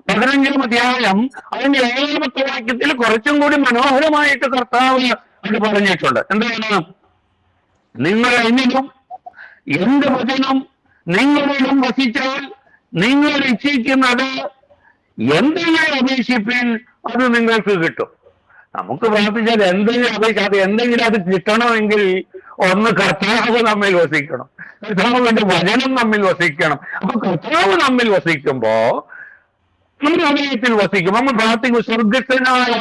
15-ാം അധ്യായം അതിന്റെ 7-ാമത്തെ വാക്യത്തിൽ കുറച്ചും കൂടി മനോഹരമായിട്ട് കർത്താവ് അത് പറഞ്ഞിട്ടുണ്ട്. എന്താണ്? നിങ്ങൾ എന്നിലും എന്റെ വചനം നിങ്ങളിലും വസിച്ചാൽ നിങ്ങൾ ഇച്ഛിക്കുന്നത് എന്തെങ്കിലും അപേക്ഷിപ്പിൻ, അത് നിങ്ങൾക്ക് കിട്ടും. നമുക്ക് പ്രാർത്ഥിച്ചാൽ എന്തെങ്കിലും അപേക്ഷിച്ച് എന്തെങ്കിലും അത് കിട്ടണമെങ്കിൽ ഒന്ന് കർത്താവ് നമ്മിൽ വസിക്കണം, കർത്താവിന്റെ വചനം നമ്മിൽ വസിക്കണം. അപ്പൊ കർത്താവ് നമ്മിൽ വസിക്കുമ്പോ നമ്മുടെ ഹൃദയത്തിൽ വസിക്കും. നമ്മൾ പ്രാർത്ഥിക്കും, സ്വർഗസ്ഥനായ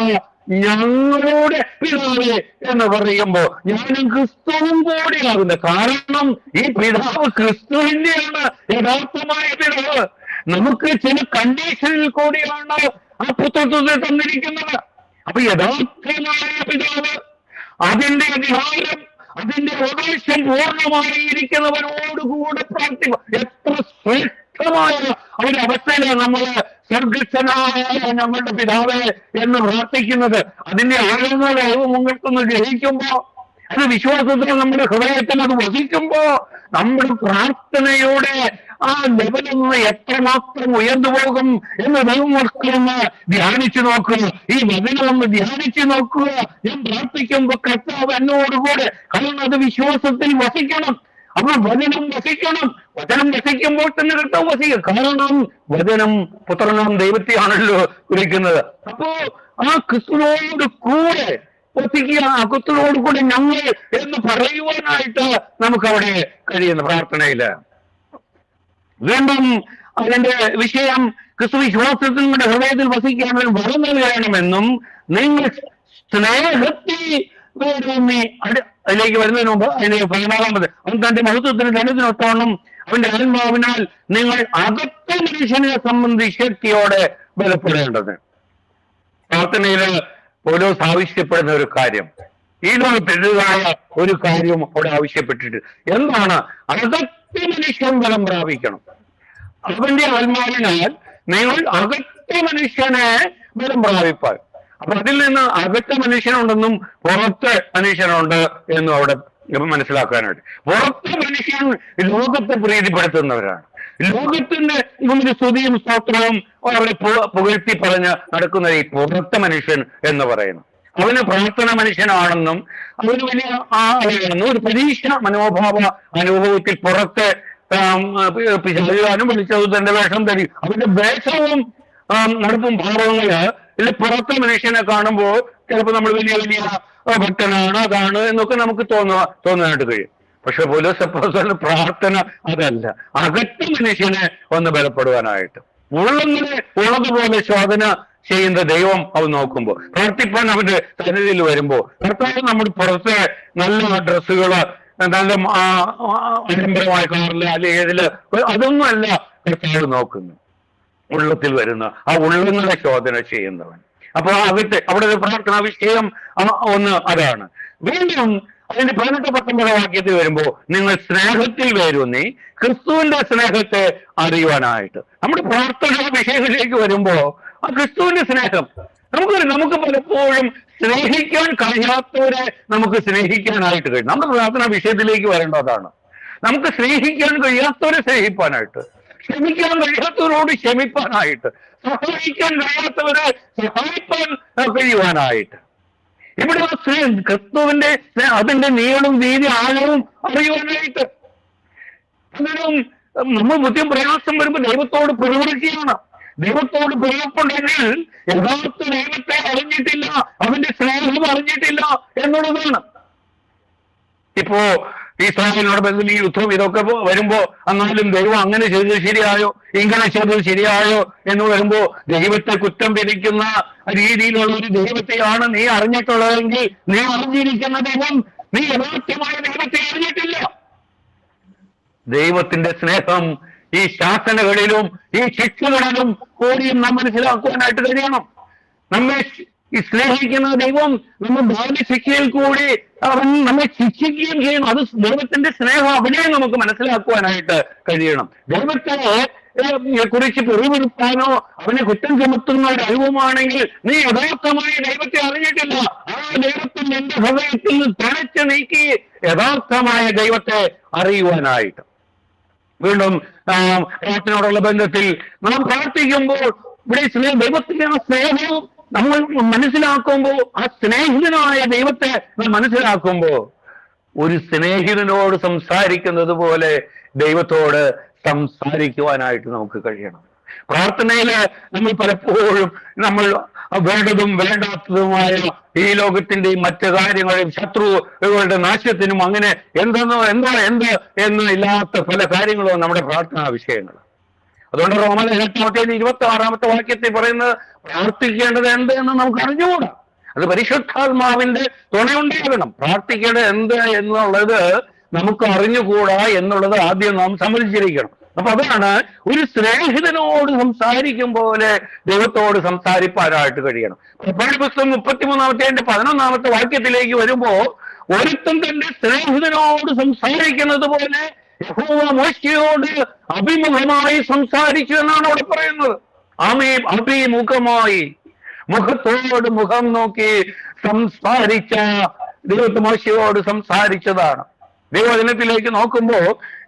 ഞങ്ങളുടെ പിതാവേ എന്ന് പറയുമ്പോ ഞാനും ക്രിസ്തുവും കൂടിയാകുന്നത്. കാരണം ഈ പിതാവ് ക്രിസ്തുവിന്റെയാണ് യഥാർത്ഥമായ പിതാവ്. നമുക്ക് ചില കണ്ടീഷനിൽ കൂടിയാണ് ആ പുത്രത്വത്തെ തന്നിരിക്കുന്നത്. അപ്പൊ യഥാർത്ഥമായ പിതാവ്, അതിന്റെ അധികാരം, അതിന്റെ അവകാശം പൂർണ്ണമായി ഇരിക്കുന്നവരോടുകൂടെ പ്രാർത്ഥിക്കുക. എത്ര ശ്രേഷ്ഠമായ ഒരവസ്ഥയിലാണ് നമ്മള് സ്വർഗസ്ഥനായ നമ്മളുടെ പിതാവേ എന്ന് പ്രാർത്ഥിക്കുന്നത്. അതിന്റെ ആഴങ്ങൾ മുങ്ങൾക്കൊന്ന് ഗ്രഹിക്കുമ്പോ, അത് വിശ്വാസത്തിൽ നമ്മുടെ ഹൃദയത്തിൽ അത് വസിക്കുമ്പോ, നമ്മുടെ പ്രാർത്ഥനയുടെ ആ ലെവലിൽ നിന്ന് എത്രമാത്രം ഉയർന്നു പോകും എന്ന് ദൈവമക്കളൊന്ന് ധ്യാനിച്ചു നോക്കുക. ഈ വചനമൊന്ന് ധ്യാനിച്ചു നോക്കുക. ഞാൻ പ്രാർത്ഥിക്കുമ്പോ കർത്താവ് എന്നോടുകൂടെ, കാരണം അത് വിശ്വാസത്തിൽ വസിക്കണം. അപ്പൊ വചനം വസിക്കണം. വചനം വസിക്കുമ്പോൾ തന്നെ കർത്താവ് വസിക്കും. കാരണം വചനം പുത്രനും ദൈവത്തെയാണല്ലോ വിളിക്കുന്നത്. അപ്പോ ആ ക്രിസ്തുവിനോട് കൂടെ വസിക്കുക, ആ ക്രിസ്തുവിനോട് കൂടെ ഞങ്ങൾ എന്ന് പറയുവാനായിട്ട് നമുക്കവിടെ കഴിയുന്ന പ്രാർത്ഥനയില്. വീണ്ടും അതിന്റെ വിഷയം, ക്രിസ്തു വിശ്വാസത്തിൽ നിങ്ങളുടെ ഹൃദയത്തിൽ വസിക്കാനും വരം നൽകണമെന്നും നിങ്ങൾ സ്നേഹത്തിൽ വേരൂന്നി അതിലേക്ക് വരുന്നതിന് മുമ്പ് അതിന് 16 അവൻ തന്റെ മഹത്വത്തിന് ധനത്തിനൊത്തോണം അവന്റെ ആത്മാവിനാൽ നിങ്ങൾ അകത്തെ മനുഷ്യനെ സംബന്ധിച്ച് ശക്തിയോടെ ബലപ്പെടേണ്ടത്. പ്രാർത്ഥനയില് പൗലോസ് ആവശ്യപ്പെടുന്ന ഒരു കാര്യം, ഈ ലോകത്തെതിരായ ഒരു കാര്യം അവിടെ ആവശ്യപ്പെട്ടിട്ട് എന്താണ്? അകത്തെ മനുഷ്യൻ ബലം പ്രാപിക്കണം. അവന്റെ ആത്മാവിനാൽ നിങ്ങൾ അകത്തെ മനുഷ്യനെ ബലം പ്രാപിപ്പാൻ. അപ്പൊ അതിൽ നിന്ന് അകത്തെ മനുഷ്യനുണ്ടെന്നും പുറത്തെ മനുഷ്യനുണ്ട് എന്നും അവിടെ മനസ്സിലാക്കാനായിട്ട്. പുറത്തെ മനുഷ്യൻ ലോകത്തെ പ്രീതിപ്പെടുത്തുന്നവരാണ്. ലോകത്തിന്റെ മുമ്പിൽ സ്തുതിയും സ്തോത്രവും അവരെ പുകഴ്ത്തി പറഞ്ഞ് നടക്കുന്ന ഈ പുറത്തെ മനുഷ്യൻ എന്ന് പറയുന്നു. അവന് പ്രാർത്ഥന മനുഷ്യനാണെന്നും അവന് വലിയ ആളാണെന്നും ഒരു പരീക്ഷ മനോഭാവ അനുഭവത്തിൽ പുറത്തെ പിശാചുകാരനും വിളിച്ചത് തന്റെ വേഷം ധരി അവന്റെ വേഷവും നടപ്പും ഭാവങ്ങള് ഇതിൽ പുറത്തെ മനുഷ്യനെ കാണുമ്പോൾ ചിലപ്പോൾ നമ്മൾ വലിയ വലിയ ഭക്തനാണ് അതാണ് എന്നൊക്കെ നമുക്ക് തോന്നാനായിട്ട് കഴിയും. പക്ഷെ പൗലോസ് അപ്പോസ്തലന്റെ പ്രാർത്ഥന അതല്ല, അകത്തെ മനുഷ്യനെ ഒന്ന് ബലപ്പെടുവാനായിട്ട്. ഉള്ളതുപോലെ ശോധന ചെയ്യുന്ന ദൈവം അവൻ നോക്കുമ്പോൾ പ്രാർത്ഥിപ്പാൻ അവന്റെ സന്നിധിയിൽ വരുമ്പോ കർത്താവ് നമ്മുടെ പുറത്തെ നല്ല ഡ്രസ്സുകള് നല്ല ആഡംബരമായ കാറില് അല്ലെങ്കിൽ ഏതില് അതൊന്നും അല്ല കർത്താവ് നോക്കുന്നു. ഉള്ളത്തിൽ വരുന്ന ആ ഉള്ളങ്ങളെ ശോധന ചെയ്യുന്നവൻ. അപ്പൊ അവിടെ പ്രാർത്ഥനാ വിഷയം ഒന്ന് അതാണ്. വീണ്ടും അതിന്റെ 18-19 വാക്യത്തിൽ വരുമ്പോ നിങ്ങൾ സ്നേഹത്തിൽ വേരൂന്നി ക്രിസ്തുവിന്റെ സ്നേഹത്തെ അറിയുവാനായിട്ട്. നമ്മുടെ പ്രാർത്ഥനാ വിഷയത്തിലേക്ക് വരുമ്പോ ആ ക്രിസ്തുവിന്റെ സ്നേഹം നമുക്ക് പലപ്പോഴും സ്നേഹിക്കാൻ കഴിയാത്തവരെ നമുക്ക് സ്നേഹിക്കാനായിട്ട് കഴിയും. നമ്മുടെ പ്രാർത്ഥനാ വിഷയത്തിലേക്ക് വരേണ്ടതാണ്. നമുക്ക് സ്നേഹിക്കാൻ കഴിയാത്തവരെ സ്നേഹിപ്പാനായിട്ട്, ക്ഷമിക്കാൻ കഴിയാത്തവരോട് ക്ഷമിപ്പാനായിട്ട്, സഹായിക്കാൻ കഴിയാത്തവരെ സഹായിപ്പാൻ കഴിയുവാനായിട്ട്. ഇവിടെ ക്രിസ്തുവിന്റെ അതിന്റെ നീളവും വീതി ആഴവും അറിയുവാനായിട്ട്. അന്നേരം നമ്മൾ ബുദ്ധിയും പ്രയാസം വരുമ്പോൾ ദൈവത്തോട് പ്രവർത്തിക്കുകയാണ്. ദൈവത്തോട് പ്രിയപ്പെട്ടെങ്കിൽ യഥാർത്ഥ ദൈവത്തെ അറിഞ്ഞിട്ടില്ല, അവന്റെ സ്നേഹം അറിഞ്ഞിട്ടില്ല എന്നുള്ളതാണ്. ഇപ്പോ ഇസ്രായേലിനോട് ബന്ധം ഈ യുദ്ധം ഇതൊക്കെ വരുമ്പോ എന്നാലും ദൈവം അങ്ങനെ ചെയ്തത് ശരിയായോ, ഇങ്ങനെ ചെയ്തത് ശരിയായോ എന്ന് വരുമ്പോ ദൈവത്തെ കുറ്റം വിധിക്കുന്ന രീതിയിലുള്ള ഒരു ദൈവത്തെയാണ് നീ അറിഞ്ഞിട്ടുള്ളതെങ്കിൽ നീ അറിഞ്ഞിരിക്കുന്ന ദൈവം നീ യഥാർത്ഥമായ ദൈവത്തെ അറിഞ്ഞിട്ടില്ല. ദൈവത്തിന്റെ സ്നേഹം ഈ ശാസനകളിലും ഈ ശിക്ഷകളിലും കൂടിയും നാം മനസ്സിലാക്കുവാനായിട്ട് കഴിയണം. നമ്മെ ഈ സ്നേഹിക്കുന്ന ദൈവം നമ്മൾ ബാല്യശിക്ഷയിൽ കൂടി അവൻ നമ്മെ ശിക്ഷിക്കുകയും ചെയ്യണം. അത് ദൈവത്തിന്റെ സ്നേഹം അവിടെയും നമുക്ക് മനസ്സിലാക്കുവാനായിട്ട് കഴിയണം. ദൈവത്തെ കുറിച്ച് പിറുപിറുത്താനോ അവനെ കുറ്റം ചുമത്തുന്ന ഒരു അറിവുമാണെങ്കിൽ നീ യഥാർത്ഥമായി ദൈവത്തെ അറിഞ്ഞിട്ടില്ല. ആ ദൈവത്തിൽ എന്റെ ഹൃദയത്തിൽ തഴച്ചു നീക്കി യഥാർത്ഥമായ ദൈവത്തെ അറിയുവാനായിട്ട്. വീണ്ടും പ്രാർത്ഥനയോടുള്ള ബന്ധത്തിൽ നാം പ്രാർത്ഥിക്കുമ്പോൾ ഇവിടെ ദൈവത്തിന്റെ ആ സ്നേഹവും നമ്മൾ മനസ്സിലാക്കുമ്പോൾ, ആ സ്നേഹിതനായ ദൈവത്തെ നാം മനസ്സിലാക്കുമ്പോൾ ഒരു സ്നേഹിതനോട് സംസാരിക്കുന്നത് പോലെ ദൈവത്തോട് സംസാരിക്കുവാനായിട്ട് നമുക്ക് കഴിയണം. പ്രാർത്ഥനയില് നമ്മൾ പലപ്പോഴും നമ്മൾ വേണ്ടതും വേണ്ടാത്തതുമായ ഈ ലോകത്തിന്റെയും മറ്റു കാര്യങ്ങളെയും ശത്രുക്കളുടെ നാശത്തിനും അങ്ങനെ എന്ത് ഇല്ലാത്ത പല കാര്യങ്ങളും നമ്മുടെ പ്രാർത്ഥനാ വിഷയങ്ങൾ. അതുകൊണ്ട് റോമലേഖനത്തിൽ 26 വാക്യത്തിൽ പറയുന്നത് പ്രാർത്ഥിക്കേണ്ടത് എന്ത് എന്ന് നമുക്ക് അറിഞ്ഞുകൂടാ. അത് പരിശുദ്ധാത്മാവിന്റെ തുണയുണ്ടാകണം. പ്രാർത്ഥിക്കേണ്ടത് എന്ത് എന്നുള്ളത് നമുക്ക് അറിഞ്ഞുകൂടാ എന്നുള്ളത് ആദ്യം നാം സമ്മതിച്ചിരിക്കണം. അപ്പൊ അതാണ് ഒരു സ്നേഹിതനോട് സംസാരിക്കും പോലെ ദൈവത്തോട് സംസാരിപ്പാനായിട്ട് കഴിയണം. പുറപ്പാട് പുസ്തകം 33-11 വാക്യത്തിലേക്ക് വരുമ്പോ ഒരുത്തൻ തന്റെ സ്നേഹിതനോട് സംസാരിക്കുന്നത് പോലെ യഹോവ മോശയോട് അഭിമുഖമായി സംസാരിച്ചു എന്നാണ് അവിടെ പറയുന്നത്. അഭിമുഖമായി മുഖത്തോട് മുഖം നോക്കി സംസാരിച്ച ദൈവത്തെ മോശയോട് സംസാരിച്ചതാണ്. ദൈവവചനത്തിലേക്ക് നോക്കുമ്പോ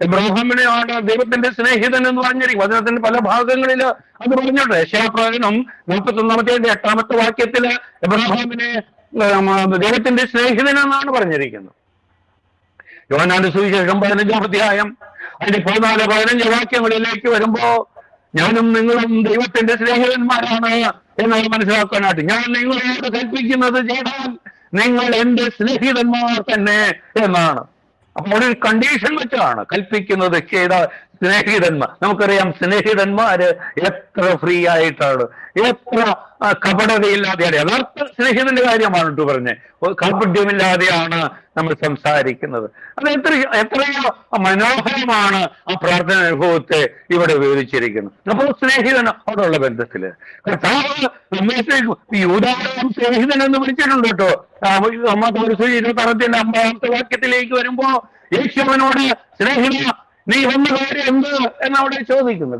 എബ്രഹാമിനെയാണ് ദൈവത്തിന്റെ സ്നേഹിതൻ എന്ന് പറഞ്ഞിരിക്കും. വചനത്തിന്റെ പല ഭാഗങ്ങളിൽ അത് പറഞ്ഞിട്ടുണ്ട്. യെശയ്യാപ്രവചനം 41-8 വാക്യത്തില് എബ്രഹാമിനെ ദൈവത്തിന്റെ സ്നേഹിതൻ എന്നാണ് പറഞ്ഞിരിക്കുന്നത്. യോഹന്നാന്റെ സുവിശേഷം 15-ാം അധ്യായം അതിന്റെ 14-15 വാക്യങ്ങളിലേക്ക് വരുമ്പോ ഞാനും നിങ്ങളും ദൈവത്തിന്റെ സ്നേഹിതന്മാരാണ് എന്നത് മനസ്സിലാക്കാനായിട്ട്, ഞാൻ നിങ്ങളോട് കൽപ്പിക്കുന്നത് ചെയ്താൽ നിങ്ങൾ എന്റെ സ്നേഹിതന്മാർ തന്നെ എന്നാണ്. അപ്പോൾ ഒരു കണ്ടീഷൻ വെച്ചാണ് കൽപ്പിക്കുന്നത് ചെയ്ത സ്നേഹിതന്മാർ, നമുക്കറിയാം സ്നേഹിതന്മാര് എത്ര ഫ്രീ ആയിട്ടാണ്, എത്ര കപടതയില്ലാതെയാണ്. യഥാർത്ഥ സ്നേഹിതന്റെ കാര്യമാണ് കേട്ടോ പറഞ്ഞത്. കാപട്യമില്ലാതെയാണ് നമ്മൾ സംസാരിക്കുന്നത്. അത് എത്രയോ മനോഹരമാണ് ആ പ്രാർത്ഥന അനുഭവത്തെ ഇവിടെ വിവരിച്ചിരിക്കുന്നത്. അപ്പോൾ സ്നേഹിതൻ അവിടെയുള്ള ബന്ധത്തില് യൂദായും സ്നേഹിതൻ എന്ന് വിളിച്ചിട്ടുണ്ട് കേട്ടോ. 26 വാക്യത്തിലേക്ക് വരുമ്പോ യേശുവിനോട് സ്നേഹിത നീ വന്ന കാര്യം എന്ത് എന്നവിടെ ചോദിക്കുന്നു.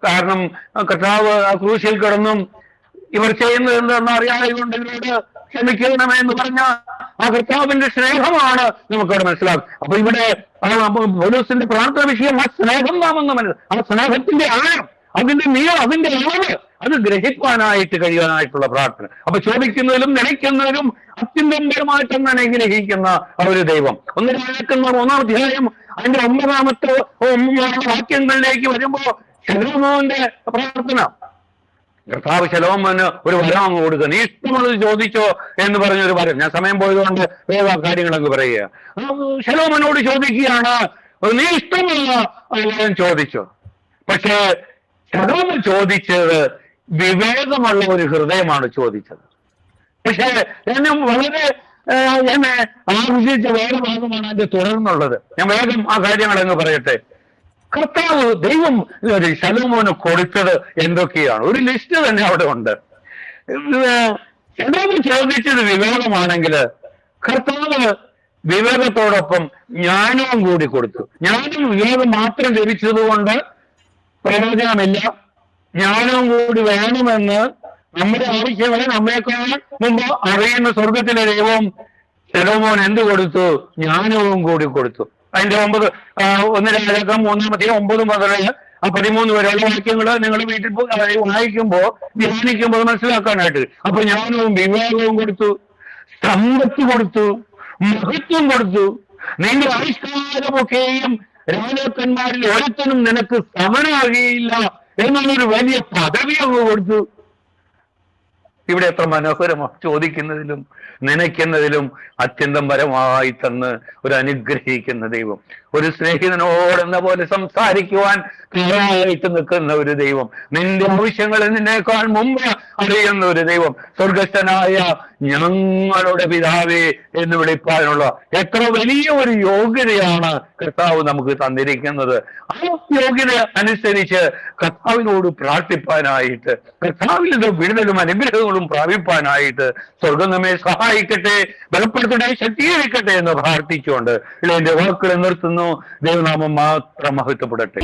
കാരണം കർത്താവ് ആ ക്രൂശിൽ കിടന്നും ഇവർ ചെയ്യുന്നത് എന്തെന്ന് അറിയാതെ കൊണ്ട് ഇവരോട് ക്ഷമിക്കണമേ എന്ന് പറഞ്ഞ ആ കർത്താവിന്റെ സ്നേഹമാണ് നമുക്കവിടെ മനസ്സിലാകും. അപ്പൊ ഇവിടെ പൗലോസിന്റെ പ്രാർത്ഥന വിഷയം ആ സ്നേഹം നാമെന്ന് ആ സ്നേഹത്തിന്റെ ആഴം, അതിന്റെ നീളം, അതിന്റെ അളവ്, അത് ഗ്രഹിക്കാനായിട്ട് കഴിയാനായിട്ടുള്ള പ്രാർത്ഥന. അപ്പൊ ചോദിക്കുന്നതിലും നനയ്ക്കുന്നതിലും അത്യന്തപരമായിട്ട് അനുഗ്രഹിക്കുന്ന ഒരു ദൈവം. 1 രാജാക്കന്മാർ 1-ാം അധ്യായം അതിന്റെ 9-ാമത്തെ വാക്യങ്ങളിലേക്ക് വരുമ്പോ ശലോമോന്റെ പ്രാർത്ഥന, കർത്താവ് ശലോമോന് ഒരു വരം അങ്ങ് കൊടുക്കുക, നീ ഇഷ്ടമുള്ളത് ചോദിച്ചോ എന്ന് പറഞ്ഞൊരു വരം. ഞാൻ സമയം പോയതുകൊണ്ട് വേറെ കാര്യങ്ങളങ്ങ് പറയുക. ശലോമോനോട് ചോദിക്കുകയാണ്, നീ ഇഷ്ടമുള്ള ചോദിച്ചോ. പക്ഷേ ശലോമോൻ ചോദിച്ചത് വിവേകമുള്ള ഒരു ഹൃദയമാണ് ചോദിച്ചത്. പക്ഷേ എന്നെ വളരെ എന്നെ ആകർഷിച്ച വേറെ ഭാഗമാണ് അതിന്റെ തുടർന്നുള്ളത്. ഞാൻ വേഗം ആ കാര്യങ്ങളങ്ങ് പറയട്ടെ. കർത്താവ് ദൈവം ശലോമോന് കൊടുത്തത് എന്തൊക്കെയാണ്? ഒരു ലിസ്റ്റ് തന്നെ അവിടെ ഉണ്ട്. ശലോമോൻ ചോദിച്ചത് വിവേകമാണെങ്കിൽ കർത്താവ് വിവേകത്തോടൊപ്പം ജ്ഞാനവും കൂടി കൊടുത്തു. ജ്ഞാനം വിവേകം മാത്രം ലഭിച്ചതുകൊണ്ട് പ്രയോജനമില്ല, ജ്ഞാനവും കൂടി വേണമെന്ന് നമ്മുടെ ആവശ്യങ്ങളെ നമ്മേക്കാൾ മുമ്പ് അറിയുന്ന സ്വർഗത്തിലെ ദൈവം ശലോമോൻ എന്ത് കൊടുത്തു? ജ്ഞാനവും കൂടി കൊടുത്തു. അതിന്റെ 1 രാജാക്കം 3-ാം അധ്യായം 9 മുതൽ 13 വരെയുള്ള വാക്യങ്ങൾ നിങ്ങൾ വീട്ടിൽ വായിക്കുമ്പോ ധ്യാനിക്കുമ്പോൾ മനസ്സിലാക്കാനായിട്ട്. അപ്പൊ ജ്ഞാനവും വിവേകവും കൊടുത്തു, സമ്പത്ത് കൊടുത്തു, മഹത്വം കൊടുത്തു. നിന്റെ ആവിഷ്കാരമൊക്കെയും രാജാക്കന്മാരിൽ ഒരുത്തനും നിനക്ക് സമനാകുകയില്ല എന്നുള്ളൊരു വലിയ പദവി അങ്ങ് കൊടുത്തു. ഇവിടെ എത്ര മനോഹരമാണ്! ചോദിക്കുന്നതിലും നനയ്ക്കുന്നതിലും അത്യന്തം പരമായി തന്ന് ഒരു അനുഗ്രഹിക്കുന്ന ദൈവം, ഒരു സ്നേഹിതനോടെന്ന പോലെ സംസാരിക്കുവാൻ തയ്യാറായിട്ട് നിൽക്കുന്ന ഒരു ദൈവം, നിന്റെ ആവശ്യങ്ങൾ നിന്നേക്കാൾ മുമ്പ് അറിയുന്ന ഒരു ദൈവം, സ്വർഗസ്ഥനായ ഞങ്ങളുടെ പിതാവേ എന്ന് വിളിപ്പാനുള്ള എത്ര വലിയ ഒരു യോഗ്യതയാണ് കർത്താവ് നമുക്ക് തന്നിരിക്കുന്നത്. ആ യോഗ്യത അനുസരിച്ച് കർത്താവിനോട് പ്രാർത്ഥിപ്പാനായിട്ട്, കർത്താവിൽ നിന്ന് വിടുതലും അനുഗ്രഹങ്ങളും പ്രാപിപ്പാനായിട്ട് സ്വർഗം നമ്മെ സഹായിക്കട്ടെ, ബലപ്പെടുത്തട്ടെ, ശക്തീകരിക്കട്ടെ എന്ന് പ്രാർത്ഥിച്ചുകൊണ്ട് എന്റെ വാക്കുകളെ നിർത്തുന്നു. ദൈവനാമം മാത്രം മഹത്വപ്പെടട്ടെ.